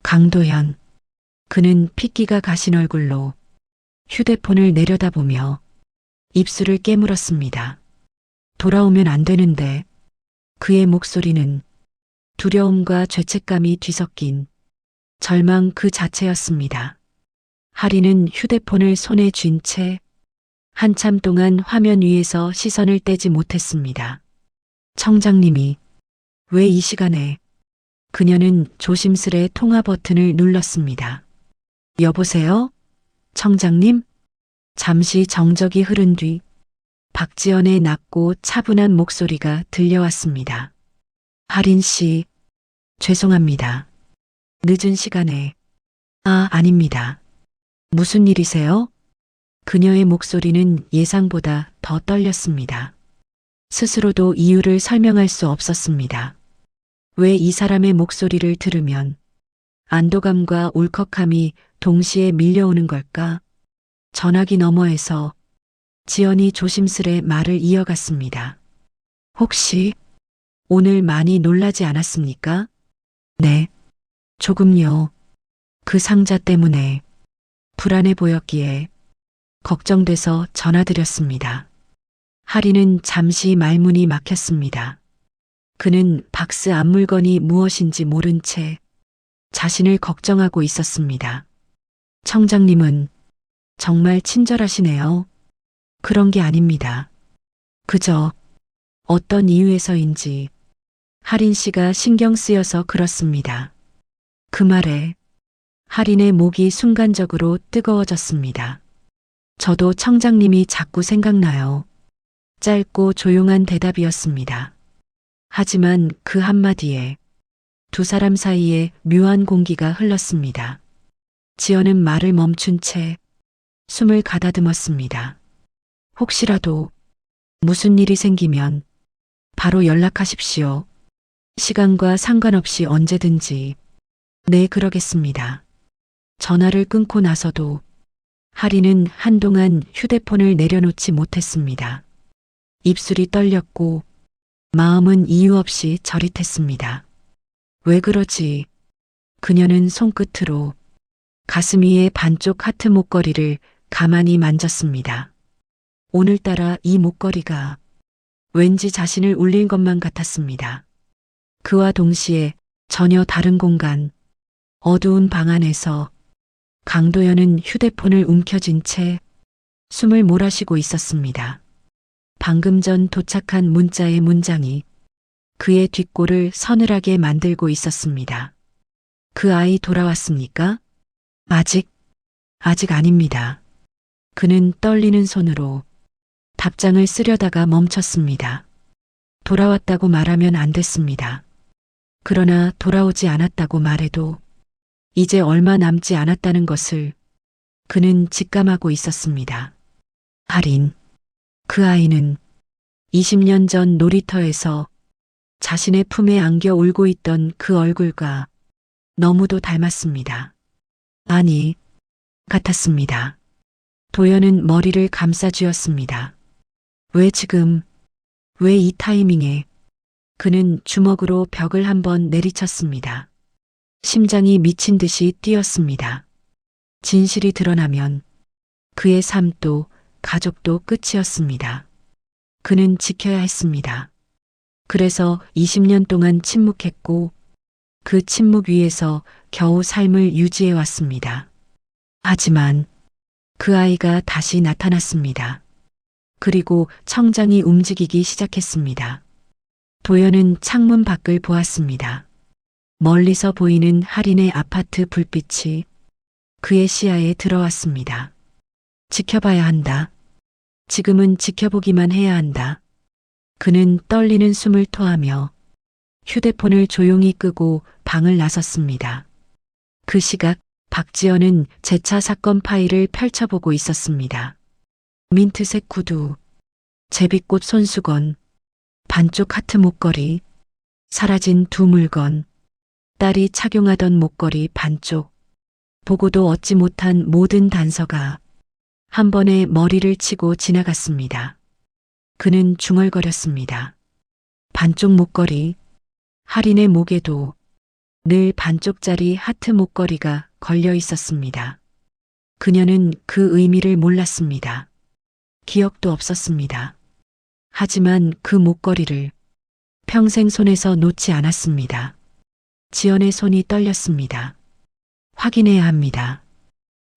강도현. 그는 핏기가 가신 얼굴로 휴대폰을 내려다보며 입술을 깨물었습니다. 돌아오면 안 되는데. 그의 목소리는 두려움과 죄책감이 뒤섞인 절망 그 자체였습니다. 하리는 휴대폰을 손에 쥔 채 한참 동안 화면 위에서 시선을 떼지 못했습니다. 청장님이 왜 이 시간에? 그녀는 조심스레 통화 버튼을 눌렀습니다. 여보세요? 청장님? 잠시 정적이 흐른 뒤 박지연의 낮고 차분한 목소리가 들려왔습니다. 하린 씨, 죄송합니다. 늦은 시간에. 아닙니다. 무슨 일이세요? 그녀의 목소리는 예상보다 더 떨렸습니다. 스스로도 이유를 설명할 수 없었습니다. 왜 이 사람의 목소리를 들으면 안도감과 울컥함이 동시에 밀려오는 걸까? 전화기 너머에서 지연이 조심스레 말을 이어갔습니다. 혹시 오늘 많이 놀라지 않았습니까? 네, 조금요. 그 상자 때문에 불안해 보였기에 걱정돼서 전화드렸습니다. 하리는 잠시 말문이 막혔습니다. 그는 박스 앞 물건이 무엇인지 모른 채 자신을 걱정하고 있었습니다. 청장님은 정말 친절하시네요. 그런 게 아닙니다. 그저 어떤 이유에서인지 하린 씨가 신경 쓰여서 그렇습니다. 그 말에 하린의 목이 순간적으로 뜨거워졌습니다. 저도 청장님이 자꾸 생각나요. 짧고 조용한 대답이었습니다. 하지만 그 한마디에 두 사람 사이에 묘한 공기가 흘렀습니다. 지연은 말을 멈춘 채 숨을 가다듬었습니다. 혹시라도 무슨 일이 생기면 바로 연락하십시오. 시간과 상관없이 언제든지. 네, 그러겠습니다. 전화를 끊고 나서도 하리는 한동안 휴대폰을 내려놓지 못했습니다. 입술이 떨렸고 마음은 이유 없이 저릿했습니다. 왜 그러지? 그녀는 손끝으로 가슴 위의 반쪽 하트 목걸이를 가만히 만졌습니다. 오늘따라 이 목걸이가 왠지 자신을 울릴 것만 같았습니다. 그와 동시에 전혀 다른 공간, 어두운 방 안에서 강도연은 휴대폰을 움켜쥔 채 숨을 몰아쉬고 있었습니다. 방금 전 도착한 문자의 문장이 그의 뒷골을 서늘하게 만들고 있었습니다. 그 아이 돌아왔습니까? 아직 아닙니다. 그는 떨리는 손으로 답장을 쓰려다가 멈췄습니다. 돌아왔다고 말하면 안 됐습니다. 그러나 돌아오지 않았다고 말해도 이제 얼마 남지 않았다는 것을 그는 직감하고 있었습니다. 하린. 그 아이는 20년 전 놀이터에서 자신의 품에 안겨 울고 있던 그 얼굴과 너무도 닮았습니다. 아니, 같았습니다. 도연은 머리를 감싸 쥐었습니다. 왜 지금, 왜 이 타이밍에? 그는 주먹으로 벽을 한번 내리쳤습니다. 심장이 미친 듯이 뛰었습니다. 진실이 드러나면 그의 삶도 가족도 끝이었습니다. 그는 지켜야 했습니다. 그래서 20년 동안 침묵했고 그 침묵 위에서 겨우 삶을 유지해 왔습니다. 하지만 그 아이가 다시 나타났습니다. 그리고 청장이 움직이기 시작했습니다. 도연은 창문 밖을 보았습니다. 멀리서 보이는 하린의 아파트 불빛이 그의 시야에 들어왔습니다. 지켜봐야 한다. 지금은 지켜보기만 해야 한다. 그는 떨리는 숨을 토하며 휴대폰을 조용히 끄고 방을 나섰습니다. 그 시각 박지연은 재차 사건 파일을 펼쳐보고 있었습니다. 민트색 구두, 제비꽃 손수건, 반쪽 하트 목걸이, 사라진 두 물건, 딸이 착용하던 목걸이 반쪽, 보고도 얻지 못한 모든 단서가 한 번에 머리를 치고 지나갔습니다. 그는 중얼거렸습니다. 반쪽 목걸이, 할인의 목에도 늘 반쪽짜리 하트 목걸이가 걸려 있었습니다. 그녀는 그 의미를 몰랐습니다. 기억도 없었습니다. 하지만 그 목걸이를 평생 손에서 놓지 않았습니다. 지연의 손이 떨렸습니다. 확인해야 합니다.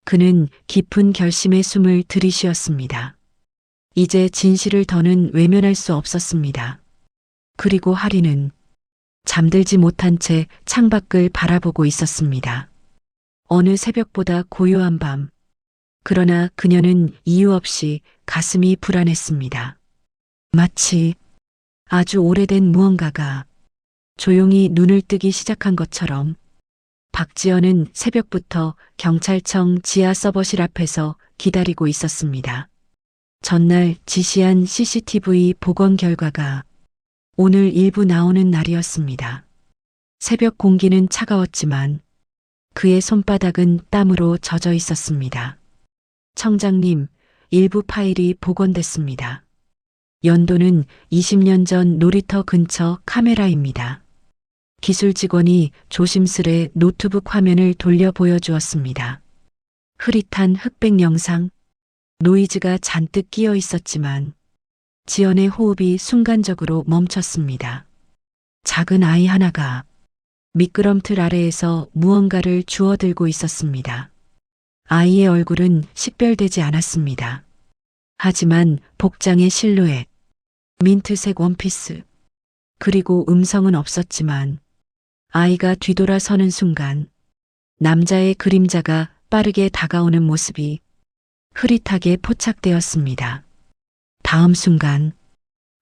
그는 깊은 결심의 숨을 들이쉬었습니다. 이제 진실을 더는 외면할 수 없었습니다. 그리고 하리는 잠들지 못한 채 창밖을 바라보고 있었습니다. 어느 새벽보다 고요한 밤. 그러나 그녀는 이유 없이 가슴이 불안했습니다. 마치 아주 오래된 무언가가 조용히 눈을 뜨기 시작한 것처럼 박지연은 새벽부터 경찰청 지하 서버실 앞에서 기다리고 있었습니다. 전날 지시한 CCTV 복원 결과가 오늘 일부 나오는 날이었습니다. 새벽 공기는 차가웠지만 그의 손바닥은 땀으로 젖어 있었습니다. 청장님, 일부 파일이 복원됐습니다. 연도는 20년 전 놀이터 근처 카메라입니다. 기술 직원이 조심스레 노트북 화면을 돌려 보여주었습니다. 흐릿한 흑백 영상, 노이즈가 잔뜩 끼어 있었지만 지연의 호흡이 순간적으로 멈췄습니다. 작은 아이 하나가 미끄럼틀 아래에서 무언가를 주워들고 있었습니다. 아이의 얼굴은 식별되지 않았습니다. 하지만 복장의 실루엣, 민트색 원피스, 그리고 음성은 없었지만 아이가 뒤돌아서는 순간 남자의 그림자가 빠르게 다가오는 모습이 흐릿하게 포착되었습니다. 다음 순간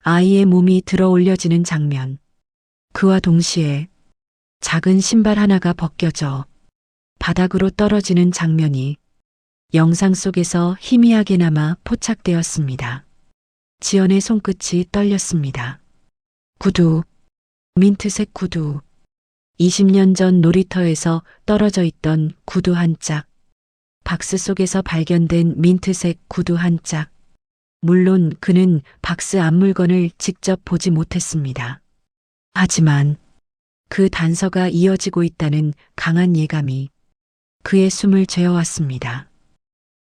아이의 몸이 들어 올려지는 장면. 그와 동시에 작은 신발 하나가 벗겨져 바닥으로 떨어지는 장면이 영상 속에서 희미하게나마 포착되었습니다. 지연의 손끝이 떨렸습니다. 구두, 민트색 구두. 20년 전 놀이터에서 떨어져 있던 구두 한 짝. 박스 속에서 발견된 민트색 구두 한 짝. 물론 그는 박스 앞 물건을 직접 보지 못했습니다. 하지만 그 단서가 이어지고 있다는 강한 예감이 그의 숨을 죄어왔습니다.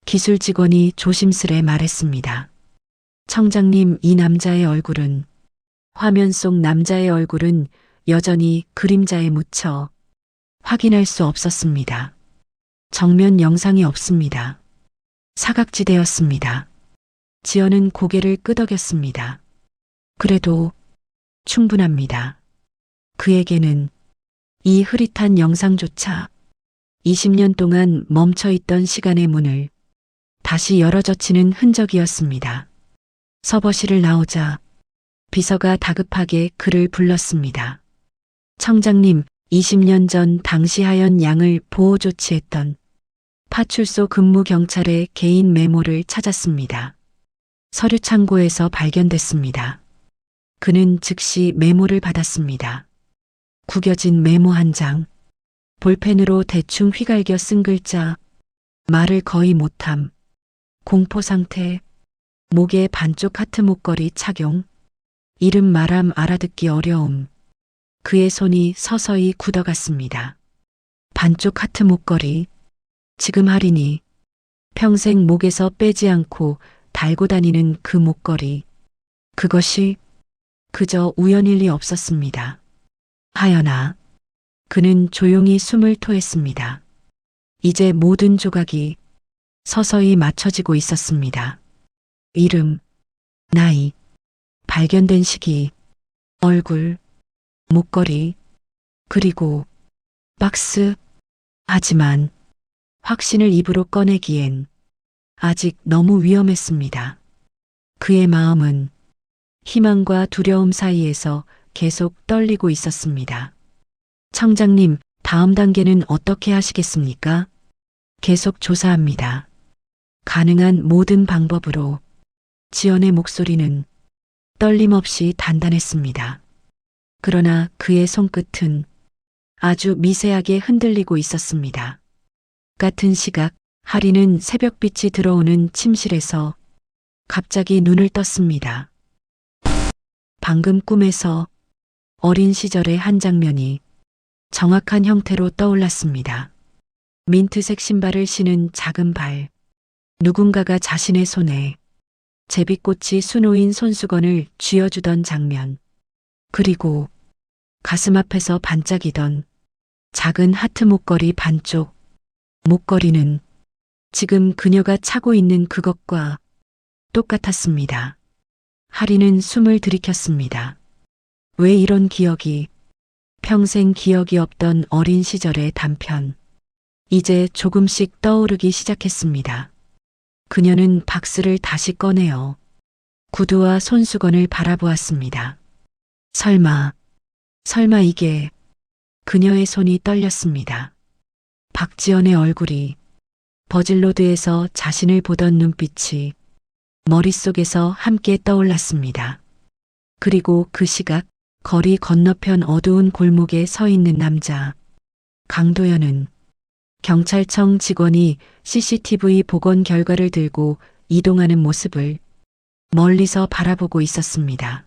기술 직원이 조심스레 말했습니다. 청장님, 이 남자의 얼굴은, 화면 속 남자의 얼굴은 여전히 그림자에 묻혀 확인할 수 없었습니다. 정면 영상이 없습니다. 사각지대였습니다. 지연은 고개를 끄덕였습니다. 그래도 충분합니다. 그에게는 이 흐릿한 영상조차 20년 동안 멈춰있던 시간의 문을 다시 열어젖히는 흔적이었습니다. 서버실을 나오자 비서가 다급하게 그를 불렀습니다. 청장님, 20년 전 당시 하연 양을 보호 조치했던 파출소 근무 경찰의 개인 메모를 찾았습니다. 서류 창고에서 발견됐습니다. 그는 즉시 메모를 받았습니다. 구겨진 메모 한 장, 볼펜으로 대충 휘갈겨 쓴 글자, 말을 거의 못함, 공포 상태, 목에 반쪽 하트 목걸이 착용, 이름 말함 알아듣기 어려움. 그의 손이 서서히 굳어갔습니다. 반쪽 하트 목걸이, 지금 할인이 평생 목에서 빼지 않고 달고 다니는 그 목걸이. 그것이 그저 우연일 리 없었습니다. 하연아. 그는 조용히 숨을 토했습니다. 이제 모든 조각이 서서히 맞춰지고 있었습니다. 이름, 나이, 발견된 시기, 얼굴, 목걸이, 그리고 박스. 하지만 확신을 입으로 꺼내기엔 아직 너무 위험했습니다. 그의 마음은 희망과 두려움 사이에서 계속 떨리고 있었습니다. 청장님, 다음 단계는 어떻게 하시겠습니까? 계속 조사합니다. 가능한 모든 방법으로. 지연의 목소리는 떨림없이 단단했습니다. 그러나 그의 손끝은 아주 미세하게 흔들리고 있었습니다. 같은 시각 하리는 새벽빛이 들어오는 침실에서 갑자기 눈을 떴습니다. 방금 꿈에서 어린 시절의 한 장면이 정확한 형태로 떠올랐습니다. 민트색 신발을 신은 작은 발, 누군가가 자신의 손에 제비꽃이 수놓인 손수건을 쥐어주던 장면, 그리고 가슴 앞에서 반짝이던 작은 하트 목걸이 반쪽, 목걸이는 지금 그녀가 차고 있는 그것과 똑같았습니다. 하리는 숨을 들이켰습니다. 왜 이런 기억이, 평생 기억이 없던 어린 시절의 단편, 이제 조금씩 떠오르기 시작했습니다. 그녀는 박스를 다시 꺼내어 구두와 손수건을 바라보았습니다. 설마 이게... 그녀의 손이 떨렸습니다. 박지연의 얼굴이, 버질로드에서 자신을 보던 눈빛이 머릿속에서 함께 떠올랐습니다. 그리고 그 시각 거리 건너편 어두운 골목에 서 있는 남자, 강도연은 경찰청 직원이 CCTV 복원 결과를 들고 이동하는 모습을 멀리서 바라보고 있었습니다.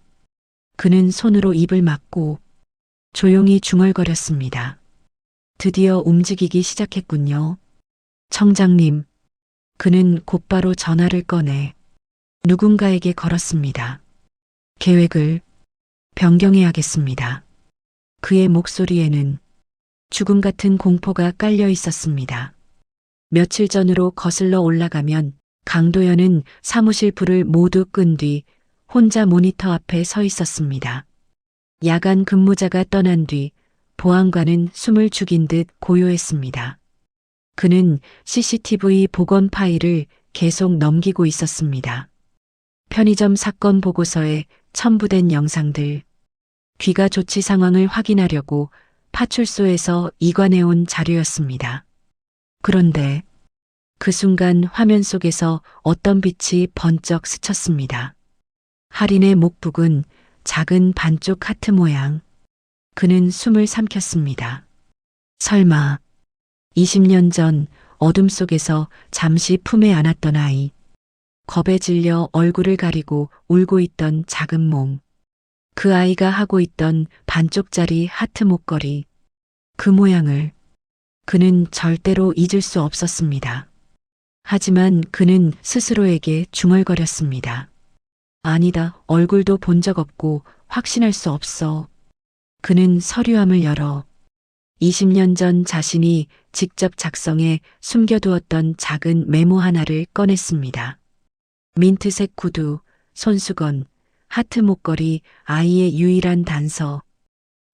그는 손으로 입을 막고 조용히 중얼거렸습니다. 드디어 움직이기 시작했군요. 청장님. 그는 곧바로 전화를 꺼내 누군가에게 걸었습니다. 계획을 변경해야겠습니다. 그의 목소리에는 죽음 같은 공포가 깔려 있었습니다. 며칠 전으로 거슬러 올라가면 강도연은 사무실 불을 모두 끈 뒤 혼자 모니터 앞에 서 있었습니다. 야간 근무자가 떠난 뒤 보안관은 숨을 죽인 듯 고요했습니다. 그는 CCTV 복원 파일을 계속 넘기고 있었습니다. 편의점 사건 보고서에 첨부된 영상들, 귀가 조치 상황을 확인하려고 파출소에서 이관해온 자료였습니다. 그런데 그 순간 화면 속에서 어떤 빛이 번쩍 스쳤습니다. 하린의 목북은 작은 반쪽 하트 모양. 그는 숨을 삼켰습니다. 설마 20년 전 어둠 속에서 잠시 품에 안았던 아이, 겁에 질려 얼굴을 가리고 울고 있던 작은 몸, 그 아이가 하고 있던 반쪽짜리 하트 목걸이, 그 모양을 그는 절대로 잊을 수 없었습니다. 하지만 그는 스스로에게 중얼거렸습니다. 아니다, 얼굴도 본 적 없고 확신할 수 없어. 그는 서류함을 열어 20년 전 자신이 직접 작성해 숨겨두었던 작은 메모 하나를 꺼냈습니다. 민트색 구두, 손수건, 하트 목걸이, 아이의 유일한 단서.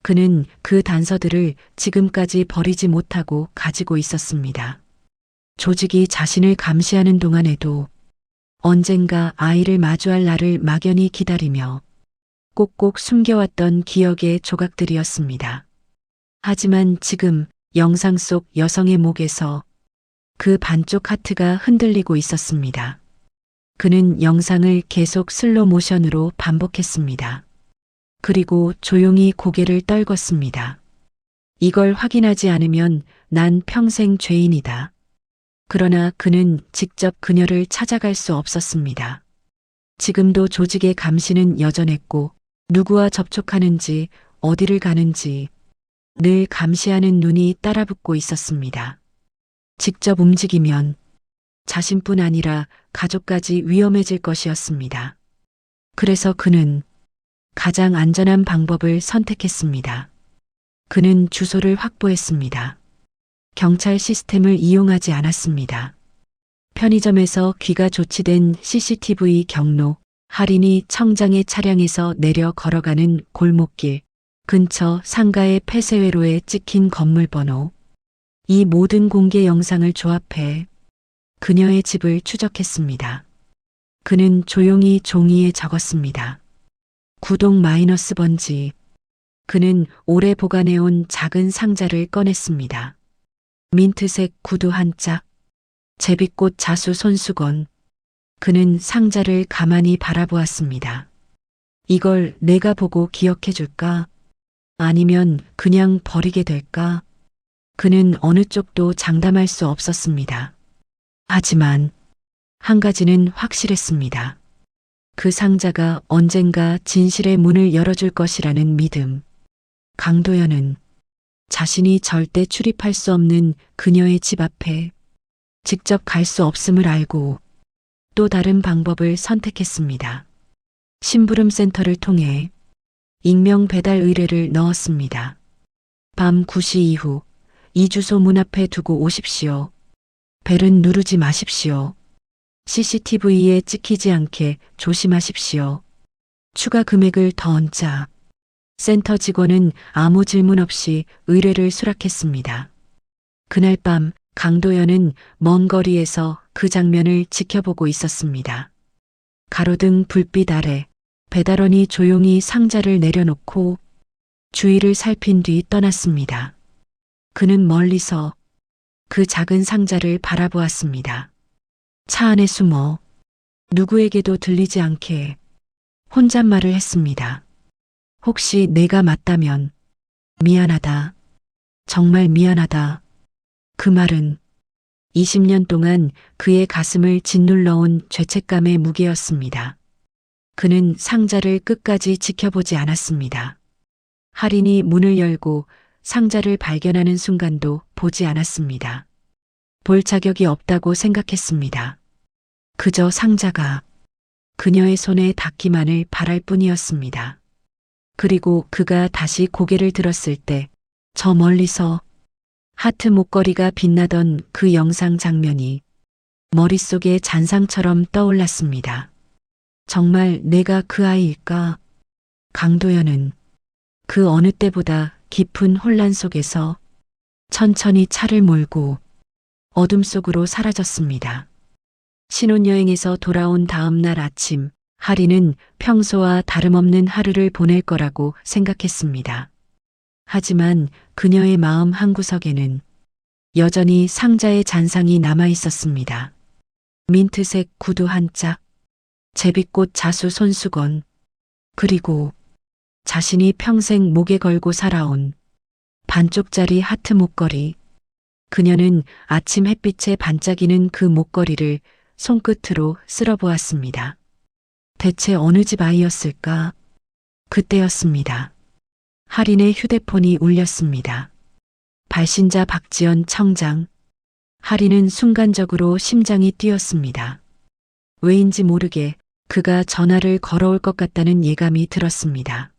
그는 그 단서들을 지금까지 버리지 못하고 가지고 있었습니다. 조직이 자신을 감시하는 동안에도 언젠가 아이를 마주할 날을 막연히 기다리며 꼭꼭 숨겨왔던 기억의 조각들이었습니다. 하지만 지금 영상 속 여성의 목에서 그 반쪽 하트가 흔들리고 있었습니다. 그는 영상을 계속 슬로 모션으로 반복했습니다. 그리고 조용히 고개를 떨궜습니다. 이걸 확인하지 않으면 난 평생 죄인이다. 그러나 그는 직접 그녀를 찾아갈 수 없었습니다. 지금도 조직의 감시는 여전했고 누구와 접촉하는지 어디를 가는지 늘 감시하는 눈이 따라붙고 있었습니다. 직접 움직이면 자신뿐 아니라 가족까지 위험해질 것이었습니다. 그래서 그는 가장 안전한 방법을 선택했습니다. 그는 주소를 확보했습니다. 경찰 시스템을 이용하지 않았습니다. 편의점에서 귀가 조치된 CCTV 경로, 할인이 청장의 차량에서 내려 걸어가는 골목길, 근처 상가의 폐쇄회로에 찍힌 건물 번호, 이 모든 공개 영상을 조합해 그녀의 집을 추적했습니다. 그는 조용히 종이에 적었습니다. 구독 마이너스 번지. 그는 오래 보관해온 작은 상자를 꺼냈습니다. 민트색 구두 한 짝, 제비꽃 자수 손수건. 그는 상자를 가만히 바라보았습니다. 이걸 내가 보고 기억해 줄까? 아니면 그냥 버리게 될까? 그는 어느 쪽도 장담할 수 없었습니다. 하지만 한 가지는 확실했습니다. 그 상자가 언젠가 진실의 문을 열어줄 것이라는 믿음. 강도연은 자신이 절대 출입할 수 없는 그녀의 집 앞에 직접 갈 수 없음을 알고 또 다른 방법을 선택했습니다. 심부름 센터를 통해 익명 배달 의뢰를 넣었습니다. 밤 9시 이후 이 주소 문 앞에 두고 오십시오. 벨은 누르지 마십시오. CCTV에 찍히지 않게 조심하십시오. 추가 금액을 더 얹자. 센터 직원은 아무 질문 없이 의뢰를 수락했습니다. 그날 밤 강도연은 먼 거리에서 그 장면을 지켜보고 있었습니다. 가로등 불빛 아래 배달원이 조용히 상자를 내려놓고 주위를 살핀 뒤 떠났습니다. 그는 멀리서 그 작은 상자를 바라보았습니다. 차 안에 숨어 누구에게도 들리지 않게 혼잣말을 했습니다. 혹시 내가 맞다면 미안하다. 정말 미안하다. 그 말은 20년 동안 그의 가슴을 짓눌러온 죄책감의 무게였습니다. 그는 상자를 끝까지 지켜보지 않았습니다. 할인이 문을 열고 상자를 발견하는 순간도 보지 않았습니다. 볼 자격이 없다고 생각했습니다. 그저 상자가 그녀의 손에 닿기만을 바랄 뿐이었습니다. 그리고 그가 다시 고개를 들었을 때 저 멀리서 하트 목걸이가 빛나던 그 영상 장면이 머릿속에 잔상처럼 떠올랐습니다. 정말 내가 그 아이일까? 강도연은 그 어느 때보다 깊은 혼란 속에서 천천히 차를 몰고 어둠 속으로 사라졌습니다. 신혼여행에서 돌아온 다음 날 아침, 하리는 평소와 다름없는 하루를 보낼 거라고 생각했습니다. 하지만 그녀의 마음 한구석에는 여전히 상자의 잔상이 남아 있었습니다. 민트색 구두 한 짝, 제비꽃 자수 손수건, 그리고 자신이 평생 목에 걸고 살아온 반쪽짜리 하트 목걸이. 그녀는 아침 햇빛에 반짝이는 그 목걸이를 손끝으로 쓸어보았습니다. 대체 어느 집 아이였을까? 그때였습니다. 할인의 휴대폰이 울렸습니다. 발신자 박지연 청장. 할인은 순간적으로 심장이 뛰었습니다. 왜인지 모르게 그가 전화를 걸어올 것 같다는 예감이 들었습니다.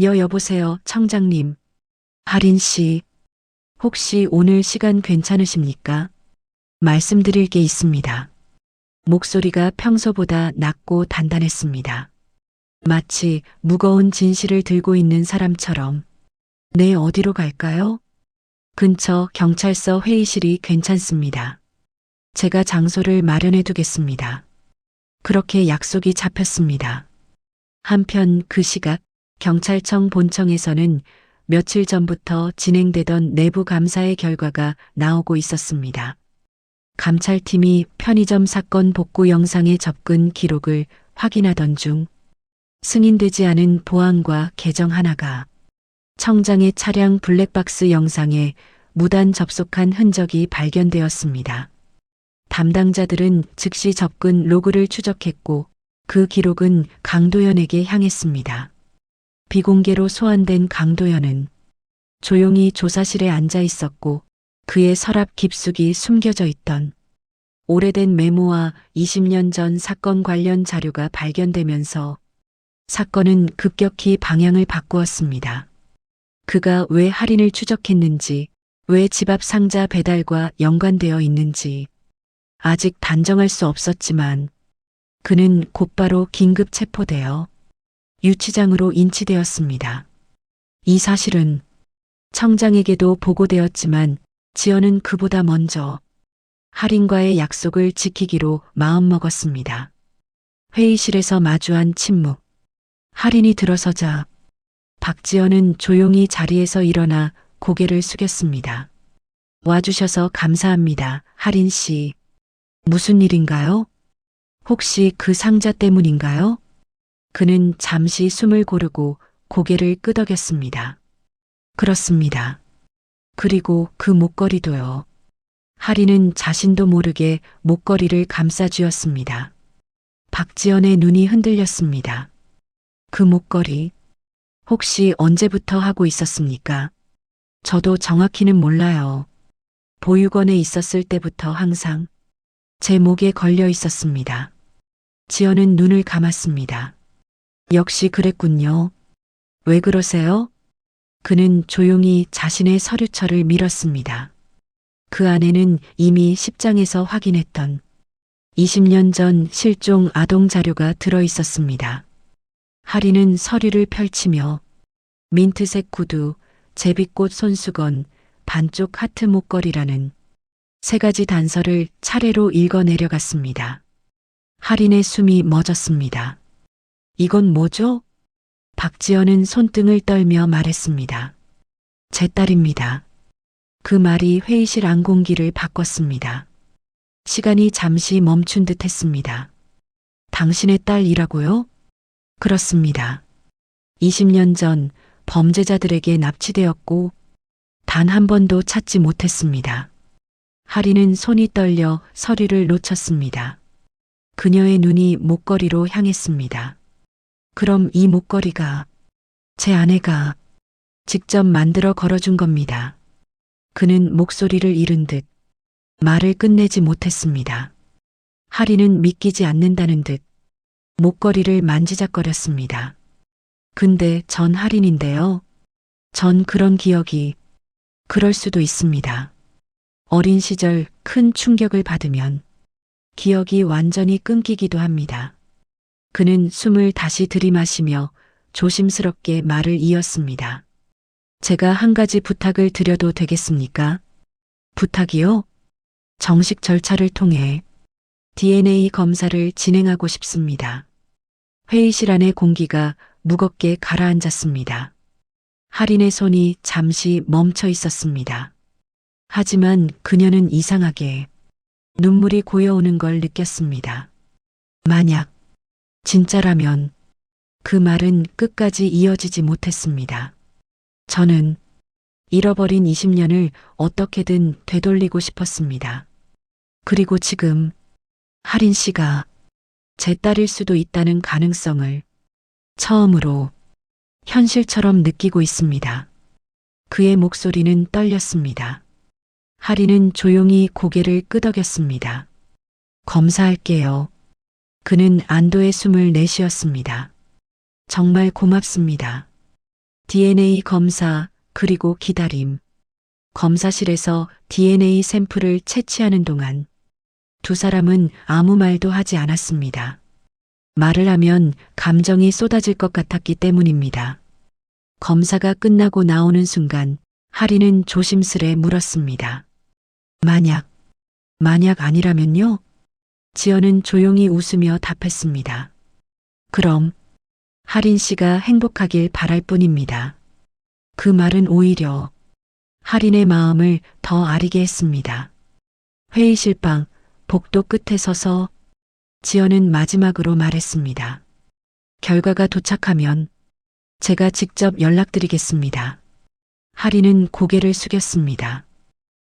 여보세요, 청장님. 할인 씨, 혹시 오늘 시간 괜찮으십니까? 말씀드릴 게 있습니다. 목소리가 평소보다 낮고 단단했습니다. 마치 무거운 진실을 들고 있는 사람처럼. 네, 어디로 갈까요? 근처 경찰서 회의실이 괜찮습니다. 제가 장소를 마련해 두겠습니다. 그렇게 약속이 잡혔습니다. 한편 그 시각 경찰청 본청에서는 며칠 전부터 진행되던 내부 감사의 결과가 나오고 있었습니다. 감찰팀이 편의점 사건 복구 영상의 접근 기록을 확인하던 중 승인되지 않은 보안과 계정 하나가 청장의 차량 블랙박스 영상에 무단 접속한 흔적이 발견되었습니다. 담당자들은 즉시 접근 로그를 추적했고 그 기록은 강도연에게 향했습니다. 비공개로 소환된 강도연은 조용히 조사실에 앉아 있었고 그의 서랍 깊숙이 숨겨져 있던 오래된 메모와 20년 전 사건 관련 자료가 발견되면서 사건은 급격히 방향을 바꾸었습니다. 그가 왜 할인을 추적했는지, 왜 집 앞 상자 배달과 연관되어 있는지 아직 단정할 수 없었지만 그는 곧바로 긴급 체포되어 유치장으로 인치되었습니다. 이 사실은 청장에게도 보고되었지만 지연은 그보다 먼저 할인과의 약속을 지키기로 마음먹었습니다. 회의실에서 마주한 침묵. 할인이 들어서자 박지연은 조용히 자리에서 일어나 고개를 숙였습니다. 와주셔서 감사합니다, 할인 씨. 무슨 일인가요? 혹시 그 상자 때문인가요? 그는 잠시 숨을 고르고 고개를 끄덕였습니다. 그렇습니다. 그리고 그 목걸이도요. 하리는 자신도 모르게 목걸이를 감싸쥐었습니다. 박지연의 눈이 흔들렸습니다. 그 목걸이, 혹시 언제부터 하고 있었습니까? 저도 정확히는 몰라요. 보육원에 있었을 때부터 항상 제 목에 걸려 있었습니다. 지연은 눈을 감았습니다. 역시 그랬군요. 왜 그러세요? 그는 조용히 자신의 서류철을 밀었습니다. 그 안에는 이미 10장에서 확인했던 20년 전 실종 아동 자료가 들어 있었습니다. 하리는 서류를 펼치며 민트색 구두, 제비꽃 손수건, 반쪽 하트 목걸이라는 세 가지 단서를 차례로 읽어 내려갔습니다. 하린의 숨이 멎었습니다. 이건 뭐죠? 박지연은 손등을 떨며 말했습니다. 제 딸입니다. 그 말이 회의실 안공기를 바꿨습니다. 시간이 잠시 멈춘 듯 했습니다. 당신의 딸이라고요? 그렇습니다. 20년 전 범죄자들에게 납치되었고 단 한 번도 찾지 못했습니다. 하리는 손이 떨려 서류를 놓쳤습니다. 그녀의 눈이 목걸이로 향했습니다. 그럼 이 목걸이가 제 아내가 직접 만들어 걸어준 겁니다. 그는 목소리를 잃은 듯 말을 끝내지 못했습니다. 하리는 믿기지 않는다는 듯 목걸이를 만지작거렸습니다. 근데 전 할인인데요. 전 그런 기억이 그럴 수도 있습니다. 어린 시절 큰 충격을 받으면 기억이 완전히 끊기기도 합니다. 그는 숨을 다시 들이마시며 조심스럽게 말을 이었습니다. 제가 한 가지 부탁을 드려도 되겠습니까? 부탁이요? 정식 절차를 통해 DNA 검사를 진행하고 싶습니다. 회의실 안의 공기가 무겁게 가라앉았습니다. 하린의 손이 잠시 멈춰 있었습니다. 하지만 그녀는 이상하게 눈물이 고여오는 걸 느꼈습니다. 만약 진짜라면 그 말은 끝까지 이어지지 못했습니다. 저는 잃어버린 20년을 어떻게든 되돌리고 싶었습니다. 그리고 지금 하린 씨가 제 딸일 수도 있다는 가능성을 처음으로 현실처럼 느끼고 있습니다. 그의 목소리는 떨렸습니다. 하린은 조용히 고개를 끄덕였습니다. 검사할게요. 그는 안도의 숨을 내쉬었습니다. 정말 고맙습니다. DNA 검사, 그리고 기다림. 검사실에서 DNA 샘플을 채취하는 동안 두 사람은 아무 말도 하지 않았습니다. 말을 하면 감정이 쏟아질 것 같았기 때문입니다. 검사가 끝나고 나오는 순간 하리는 조심스레 물었습니다. 만약 아니라면요? 지연은 조용히 웃으며 답했습니다. 그럼 하린 씨가 행복하길 바랄 뿐입니다. 그 말은 오히려 하린의 마음을 더 아리게 했습니다. 회의실 방 복도 끝에 서서 지연은 마지막으로 말했습니다. 결과가 도착하면 제가 직접 연락드리겠습니다. 하린은 고개를 숙였습니다.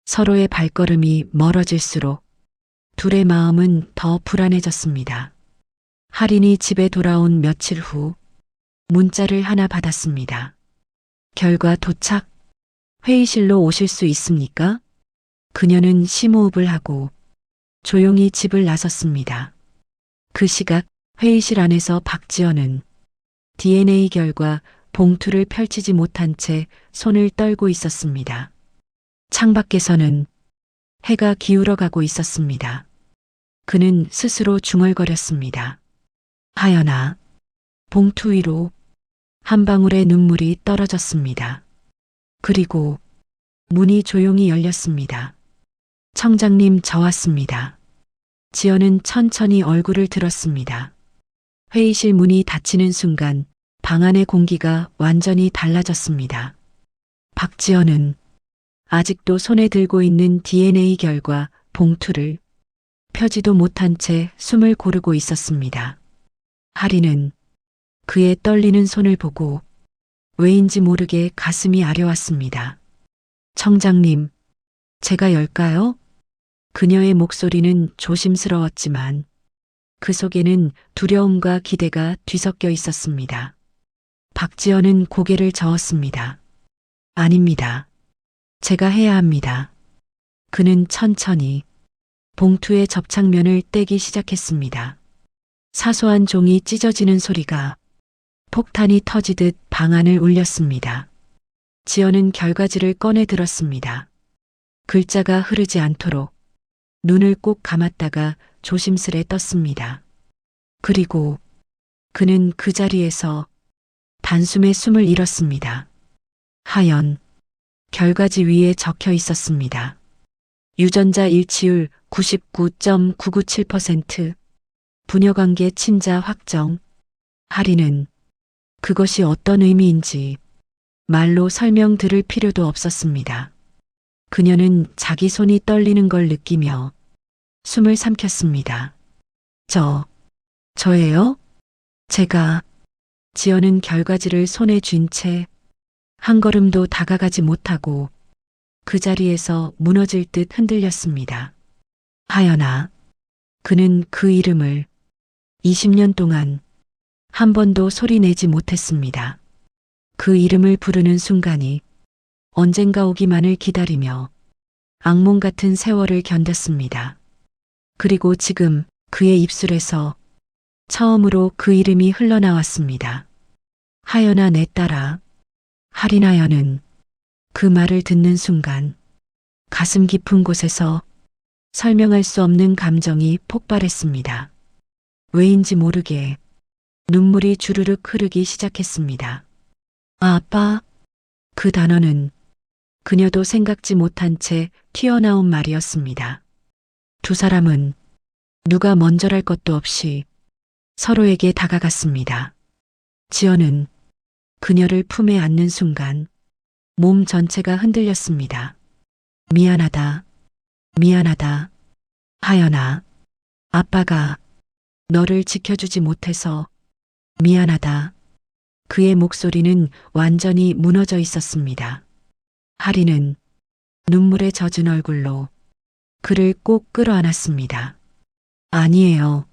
서로의 발걸음이 멀어질수록 둘의 마음은 더 불안해졌습니다. 하린이 집에 돌아온 며칠 후 문자를 하나 받았습니다. 결과 도착. 회의실로 오실 수 있습니까? 그녀는 심호흡을 하고 조용히 집을 나섰습니다. 그 시각 회의실 안에서 박지연은 DNA 결과 봉투를 펼치지 못한 채 손을 떨고 있었습니다. 창밖에서는 해가 기울어 가고 있었습니다. 그는 스스로 중얼거렸습니다. 하연아, 봉투 위로 한 방울의 눈물이 떨어졌습니다. 그리고 문이 조용히 열렸습니다. 청장님, 저 왔습니다. 지연은 천천히 얼굴을 들었습니다. 회의실 문이 닫히는 순간 방 안의 공기가 완전히 달라졌습니다. 박지연은 아직도 손에 들고 있는 DNA 결과 봉투를 펴지도 못한 채 숨을 고르고 있었습니다. 하리는 그의 떨리는 손을 보고 왜인지 모르게 가슴이 아려왔습니다. 청장님, 제가 열까요? 그녀의 목소리는 조심스러웠지만 그 속에는 두려움과 기대가 뒤섞여 있었습니다. 박지연은 고개를 저었습니다. 아닙니다. 제가 해야 합니다. 그는 천천히 봉투의 접착면을 떼기 시작했습니다. 사소한 종이 찢어지는 소리가 폭탄이 터지듯 방 안을 울렸습니다. 지연은 결과지를 꺼내 들었습니다. 글자가 흐르지 않도록 눈을 꼭 감았다가 조심스레 떴습니다. 그리고 그는 그 자리에서 단숨에 숨을 잃었습니다. 하연, 결과지 위에 적혀 있었습니다. 유전자 일치율 99.997%, 부녀관계 친자 확정. 하리는 그것이 어떤 의미인지 말로 설명 들을 필요도 없었습니다. 그녀는 자기 손이 떨리는 걸 느끼며 숨을 삼켰습니다. 저예요? 제가. 지연은 결과지를 손에 쥔 채 한 걸음도 다가가지 못하고 그 자리에서 무너질 듯 흔들렸습니다. 하연아. 그는 그 이름을 20년 동안 한 번도 소리 내지 못했습니다. 그 이름을 부르는 순간이 언젠가 오기만을 기다리며 악몽 같은 세월을 견뎠습니다. 그리고 지금 그의 입술에서 처음으로 그 이름이 흘러나왔습니다. 하연아, 내 딸아. 하린하연은 그 말을 듣는 순간 가슴 깊은 곳에서 설명할 수 없는 감정이 폭발했습니다. 왜인지 모르게 눈물이 주르륵 흐르기 시작했습니다. 아빠. 그 단어는 그녀도 생각지 못한 채 튀어나온 말이었습니다. 두 사람은 누가 먼저랄 것도 없이 서로에게 다가갔습니다. 지연은 그녀를 품에 안는 순간 몸 전체가 흔들렸습니다. 미안하다. 미안하다. 하연아. 아빠가 너를 지켜주지 못해서 미안하다. 그의 목소리는 완전히 무너져 있었습니다. 하리는 눈물에 젖은 얼굴로 그를 꼭 끌어안았습니다. 아니에요.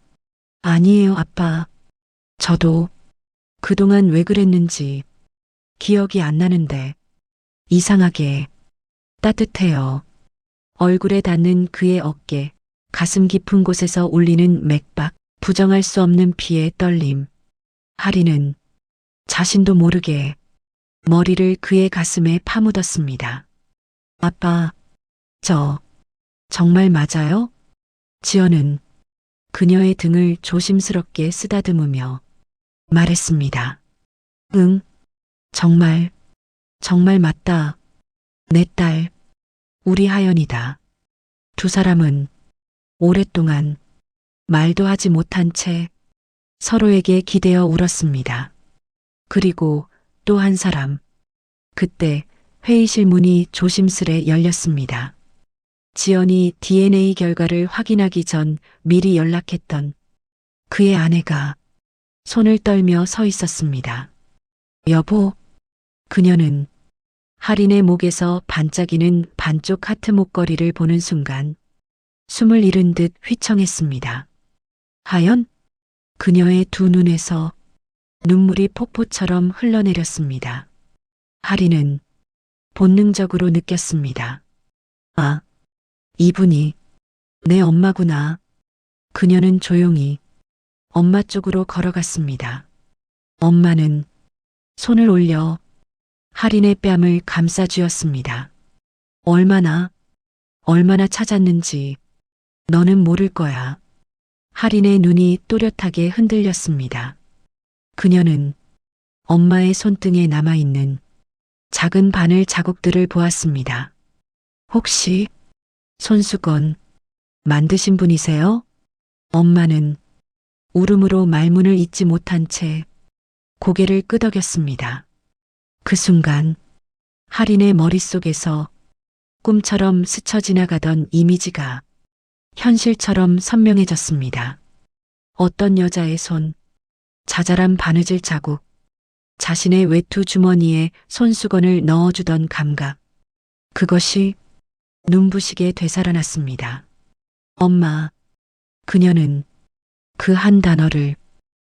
아니에요, 아빠. 저도 그동안 왜 그랬는지 기억이 안 나는데 이상하게 따뜻해요. 얼굴에 닿는 그의 어깨, 가슴 깊은 곳에서 울리는 맥박, 부정할 수 없는 피의 떨림. 하리는 자신도 모르게 머리를 그의 가슴에 파묻었습니다. 아빠, 저 정말 맞아요? 지연은 그녀의 등을 조심스럽게 쓰다듬으며 말했습니다. 응, 정말 맞다. 내 딸, 우리 하연이다. 두 사람은 오랫동안 말도 하지 못한 채 서로에게 기대어 울었습니다. 그리고 또 한 사람. 그때 회의실 문이 조심스레 열렸습니다. 지연이 DNA 결과를 확인하기 전 미리 연락했던 그의 아내가 손을 떨며 서 있었습니다. 여보. 그녀는 하린의 목에서 반짝이는 반쪽 하트 목걸이를 보는 순간 숨을 잃은 듯 휘청했습니다. 하연? 그녀의 두 눈에서 눈물이 폭포처럼 흘러내렸습니다. 하린은 본능적으로 느꼈습니다. 아, 이분이 내 엄마구나. 그녀는 조용히 엄마 쪽으로 걸어갔습니다. 엄마는 손을 올려 하린의 뺨을 감싸쥐었습니다. 얼마나 찾았는지 너는 모를 거야. 하린의 눈이 또렷하게 흔들렸습니다. 그녀는 엄마의 손등에 남아있는 작은 바늘 자국들을 보았습니다. 혹시 손수건 만드신 분이세요? 엄마는 울음으로 말문을 잇지 못한 채 고개를 끄덕였습니다. 그 순간 하린의 머릿속에서 꿈처럼 스쳐 지나가던 이미지가 현실처럼 선명해졌습니다. 어떤 여자의 손, 자잘한 바느질 자국, 자신의 외투 주머니에 손수건을 넣어주던 감각. 그것이 눈부시게 되살아났습니다. 엄마, 그녀는 그 한 단어를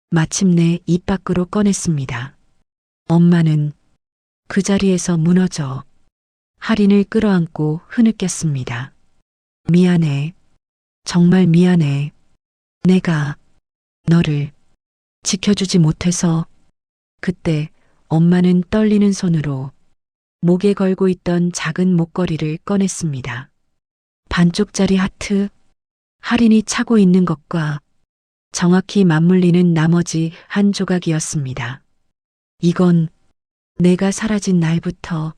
마침내 입 밖으로 꺼냈습니다. 엄마는 그 자리에서 무너져 할인을 끌어안고 흐느꼈습니다. 미안해. 정말 미안해. 내가 너를 지켜주지 못해서. 그때 엄마는 떨리는 손으로 목에 걸고 있던 작은 목걸이를 꺼냈습니다. 반쪽짜리 하트, 할인이 차고 있는 것과 정확히 맞물리는 나머지 한 조각이었습니다. 이건 내가 사라진 날부터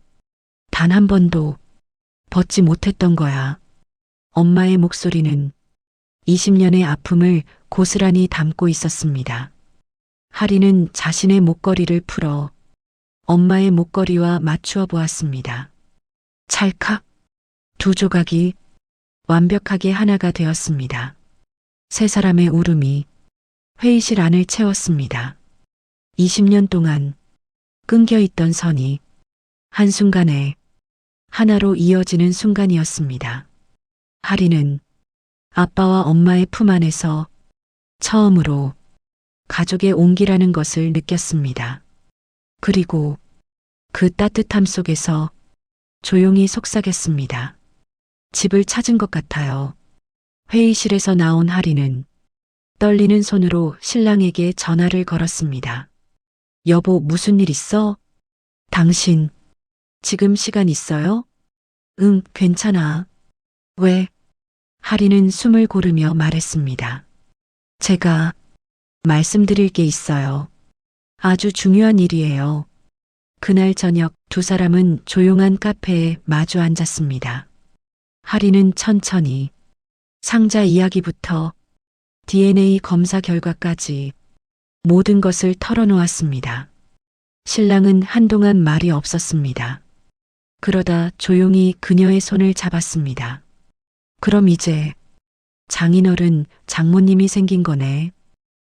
단 한 번도 벗지 못했던 거야. 엄마의 목소리는 20년의 아픔을 고스란히 담고 있었습니다. 할인은 자신의 목걸이를 풀어 엄마의 목걸이와 맞추어 보았습니다. 찰칵, 두 조각이 완벽하게 하나가 되었습니다. 세 사람의 울음이 회의실 안을 채웠습니다. 20년 동안 끊겨 있던 선이 한순간에 하나로 이어지는 순간이었습니다. 할인은 아빠와 엄마의 품 안에서 처음으로 가족의 온기라는 것을 느꼈습니다. 그리고 그 따뜻함 속에서 조용히 속삭였습니다. 집을 찾은 것 같아요. 회의실에서 나온 할인은 떨리는 손으로 신랑에게 전화를 걸었습니다. 여보, 무슨 일 있어? 당신, 지금 시간 있어요? 응, 괜찮아. 왜? 할인은 숨을 고르며 말했습니다. 제가 말씀드릴 게 있어요. 아주 중요한 일이에요. 그날 저녁 두 사람은 조용한 카페에 마주 앉았습니다. 할인은 천천히 상자 이야기부터 DNA 검사 결과까지 모든 것을 털어놓았습니다. 신랑은 한동안 말이 없었습니다. 그러다 조용히 그녀의 손을 잡았습니다. 그럼 이제 장인어른 장모님이 생긴 거네.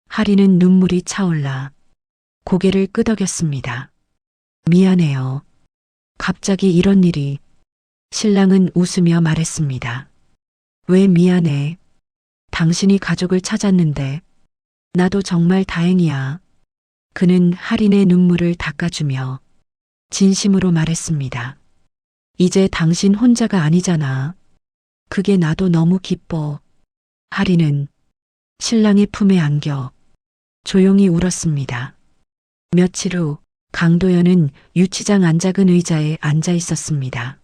할인은 눈물이 차올라 고개를 끄덕였습니다. 미안해요. 갑자기 이런 일이. 신랑은 웃으며 말했습니다. 왜 미안해? 당신이 가족을 찾았는데 나도 정말 다행이야. 그는 할인의 눈물을 닦아주며 진심으로 말했습니다. 이제 당신 혼자가 아니잖아. 그게 나도 너무 기뻐. 할인은 신랑의 품에 안겨 조용히 울었습니다. 며칠 후 강도연은 유치장 안작은 의자에 앉아 있었습니다.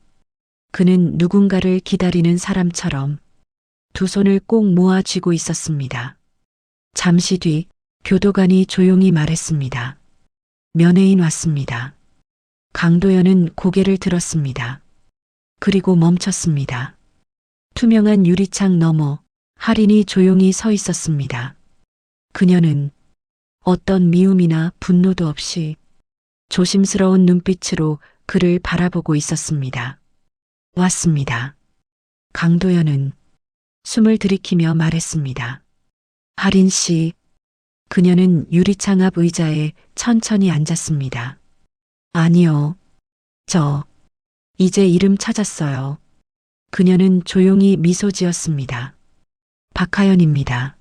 그는 누군가를 기다리는 사람처럼 두 손을 꼭 모아 쥐고 있었습니다. 잠시 뒤 교도관이 조용히 말했습니다. 면회인 왔습니다. 강도연은 고개를 들었습니다. 그리고 멈췄습니다. 투명한 유리창 너머 할인이 조용히 서 있었습니다. 그녀는 어떤 미움이나 분노도 없이 조심스러운 눈빛으로 그를 바라보고 있었습니다. 왔습니다. 강도연은 숨을 들이키며 말했습니다. 할인 씨. 그녀는 유리창 앞 의자에 천천히 앉았습니다. 아니요. 저 이제 이름 찾았어요. 그녀는 조용히 미소 지었습니다. 박하연입니다.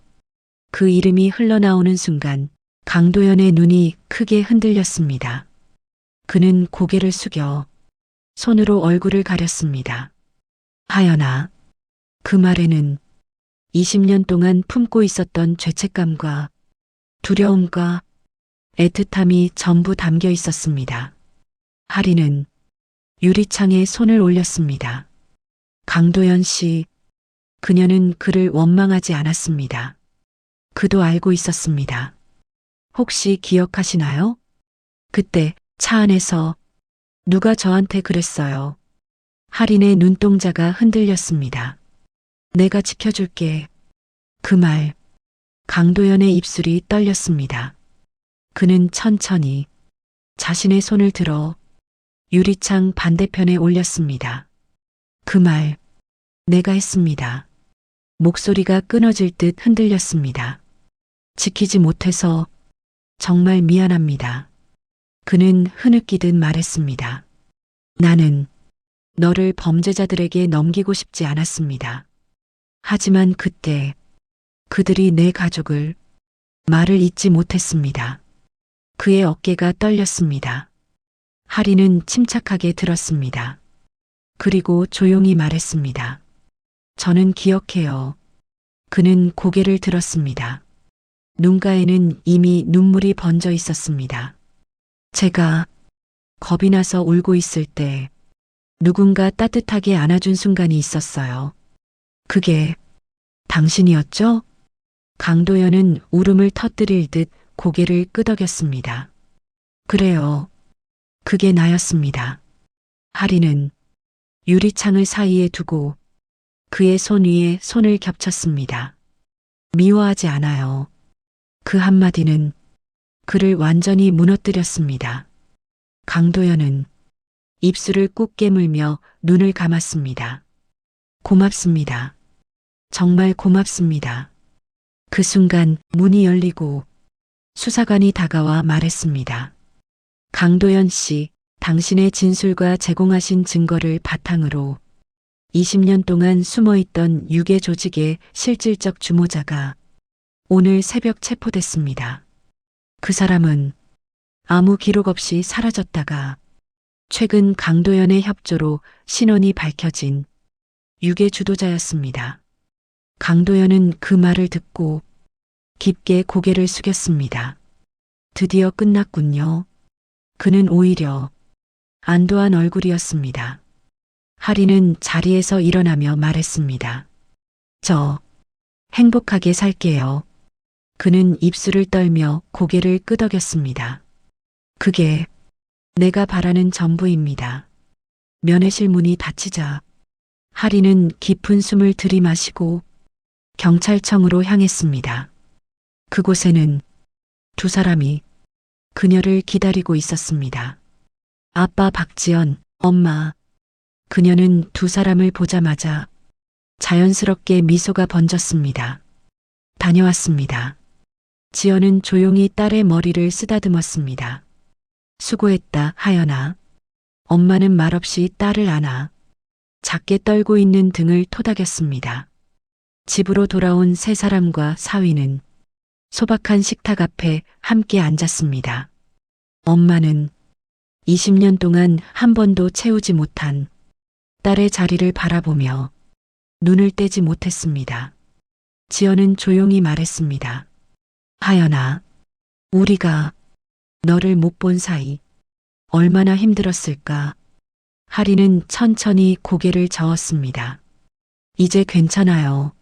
그 이름이 흘러나오는 순간 강도연의 눈이 크게 흔들렸습니다. 그는 고개를 숙여 손으로 얼굴을 가렸습니다. 하연아. 그 말에는 20년 동안 품고 있었던 죄책감과 두려움과 애틋함이 전부 담겨 있었습니다. 할인은 유리창에 손을 올렸습니다. 강도연 씨. 그녀는 그를 원망하지 않았습니다. 그도 알고 있었습니다. 혹시 기억하시나요? 그때 차 안에서 누가 저한테 그랬어요. 할인의 눈동자가 흔들렸습니다. 내가 지켜줄게. 그 말, 강도연의 입술이 떨렸습니다. 그는 천천히 자신의 손을 들어 유리창 반대편에 올렸습니다. 그 말, 내가 했습니다. 목소리가 끊어질 듯 흔들렸습니다. 지키지 못해서 정말 미안합니다. 그는 흐느끼듯 말했습니다. 나는 너를 범죄자들에게 넘기고 싶지 않았습니다. 하지만 그때 그들이 내 가족을 말을 잇지 못했습니다. 그의 어깨가 떨렸습니다. 하리는 침착하게 들었습니다. 그리고 조용히 말했습니다. 저는 기억해요. 그는 고개를 들었습니다. 눈가에는 이미 눈물이 번져 있었습니다. 제가 겁이 나서 울고 있을 때 누군가 따뜻하게 안아준 순간이 있었어요. 그게 당신이었죠? 강도연은 울음을 터뜨릴 듯 고개를 끄덕였습니다. 그래요. 그게 나였습니다. 하리는 유리창을 사이에 두고 그의 손 위에 손을 겹쳤습니다. 미워하지 않아요. 그 한마디는 그를 완전히 무너뜨렸습니다. 강도연은 입술을 꾹 깨물며 눈을 감았습니다. 고맙습니다. 정말 고맙습니다. 그 순간 문이 열리고 수사관이 다가와 말했습니다. 강도연 씨, 당신의 진술과 제공하신 증거를 바탕으로 20년 동안 숨어있던 유괴 조직의 실질적 주모자가 오늘 새벽 체포됐습니다. 그 사람은 아무 기록 없이 사라졌다가 최근 강도연의 협조로 신원이 밝혀진 유괴 주도자였습니다. 강도연은 그 말을 듣고 깊게 고개를 숙였습니다. 드디어 끝났군요. 그는 오히려 안도한 얼굴이었습니다. 하리는 자리에서 일어나며 말했습니다. 저 행복하게 살게요. 그는 입술을 떨며 고개를 끄덕였습니다. 그게 내가 바라는 전부입니다. 면회실 문이 닫히자 하리는 깊은 숨을 들이마시고 경찰청으로 향했습니다. 그곳에는 두 사람이 그녀를 기다리고 있었습니다. 아빠 박지연, 엄마. 그녀는 두 사람을 보자마자 자연스럽게 미소가 번졌습니다. 다녀왔습니다. 지연은 조용히 딸의 머리를 쓰다듬었습니다. 수고했다, 하연아. 엄마는 말없이 딸을 안아 작게 떨고 있는 등을 토닥였습니다. 집으로 돌아온 세 사람과 사위는 소박한 식탁 앞에 함께 앉았습니다. 엄마는 20년 동안 한 번도 채우지 못한 딸의 자리를 바라보며 눈을 떼지 못했습니다. 지연은 조용히 말했습니다. 하연아, 우리가 너를 못 본 사이 얼마나 힘들었을까. 하리는 천천히 고개를 저었습니다. 이제 괜찮아요.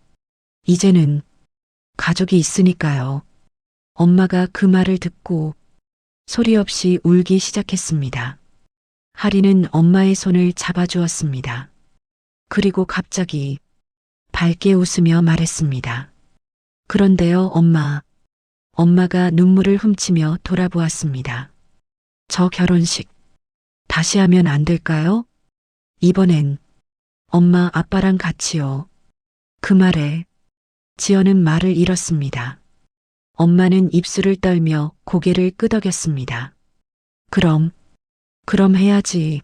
이제는 가족이 있으니까요. 엄마가 그 말을 듣고 소리 없이 울기 시작했습니다. 하리는 엄마의 손을 잡아주었습니다. 그리고 갑자기 밝게 웃으며 말했습니다. 그런데요, 엄마. 엄마가 눈물을 훔치며 돌아보았습니다. 저 결혼식 다시 하면 안 될까요? 이번엔 엄마 아빠랑 같이요. 그 말에 지연은 말을 잃었습니다. 엄마는 입술을 떨며 고개를 끄덕였습니다. 그럼 해야지.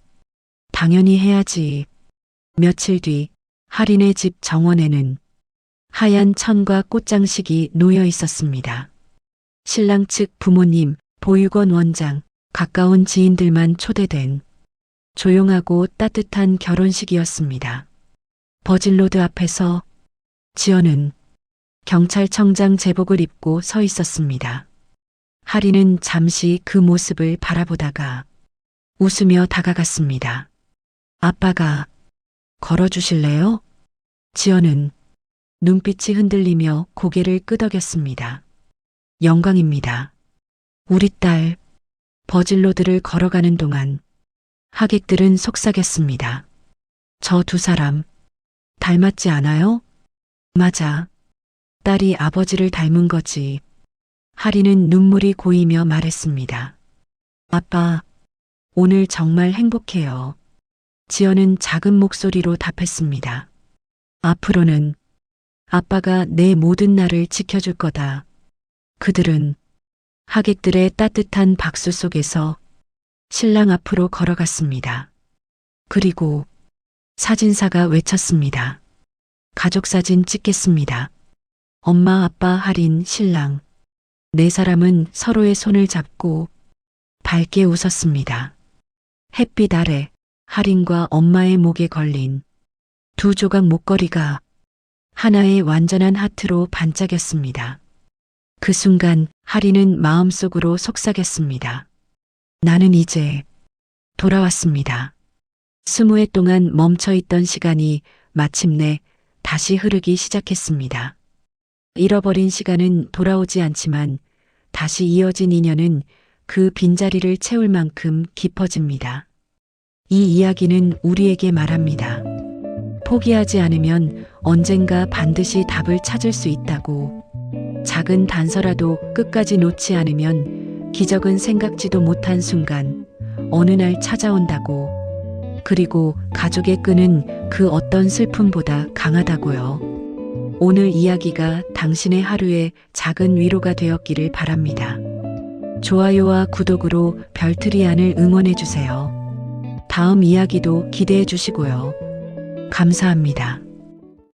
당연히 해야지. 며칠 뒤 하린의 집 정원에는 하얀 천과 꽃장식이 놓여 있었습니다. 신랑 측 부모님, 보육원 원장, 가까운 지인들만 초대된 조용하고 따뜻한 결혼식이었습니다. 버질로드 앞에서 지연은 경찰청장 제복을 입고 서 있었습니다. 하리는 잠시 그 모습을 바라보다가 웃으며 다가갔습니다. 아빠가 걸어주실래요? 지연은 눈빛이 흔들리며 고개를 끄덕였습니다. 영광입니다. 우리 딸 버질로드를 걸어가는 동안 하객들은 속삭였습니다. 저 두 사람 닮았지 않아요? 맞아. 딸이 아버지를 닮은 거지. 하리는 눈물이 고이며 말했습니다. 아빠, 오늘 정말 행복해요. 지연은 작은 목소리로 답했습니다. 앞으로는 아빠가 내 모든 날을 지켜줄 거다. 그들은 하객들의 따뜻한 박수 속에서 신랑 앞으로 걸어갔습니다. 그리고 사진사가 외쳤습니다. 가족사진 찍겠습니다. 엄마, 아빠, 할인, 신랑. 네 사람은 서로의 손을 잡고 밝게 웃었습니다. 햇빛 아래 할인과 엄마의 목에 걸린 두 조각 목걸이가 하나의 완전한 하트로 반짝였습니다. 그 순간 할인은 마음속으로 속삭였습니다. 나는 이제 돌아왔습니다. 20해 동안 멈춰있던 시간이 마침내 다시 흐르기 시작했습니다. 잃어버린 시간은 돌아오지 않지만 다시 이어진 인연은 그 빈자리를 채울 만큼 깊어집니다. 이 이야기는 우리에게 말합니다. 포기하지 않으면 언젠가 반드시 답을 찾을 수 있다고. 작은 단서라도 끝까지 놓지 않으면 기적은 생각지도 못한 순간 어느 날 찾아온다고. 그리고 가족의 끈은 그 어떤 슬픔보다 강하다고요. 오늘 이야기가 당신의 하루에 작은 위로가 되었기를 바랍니다. 좋아요와 구독으로 별트리안을 응원해주세요. 다음 이야기도 기대해 주시고요. 감사합니다.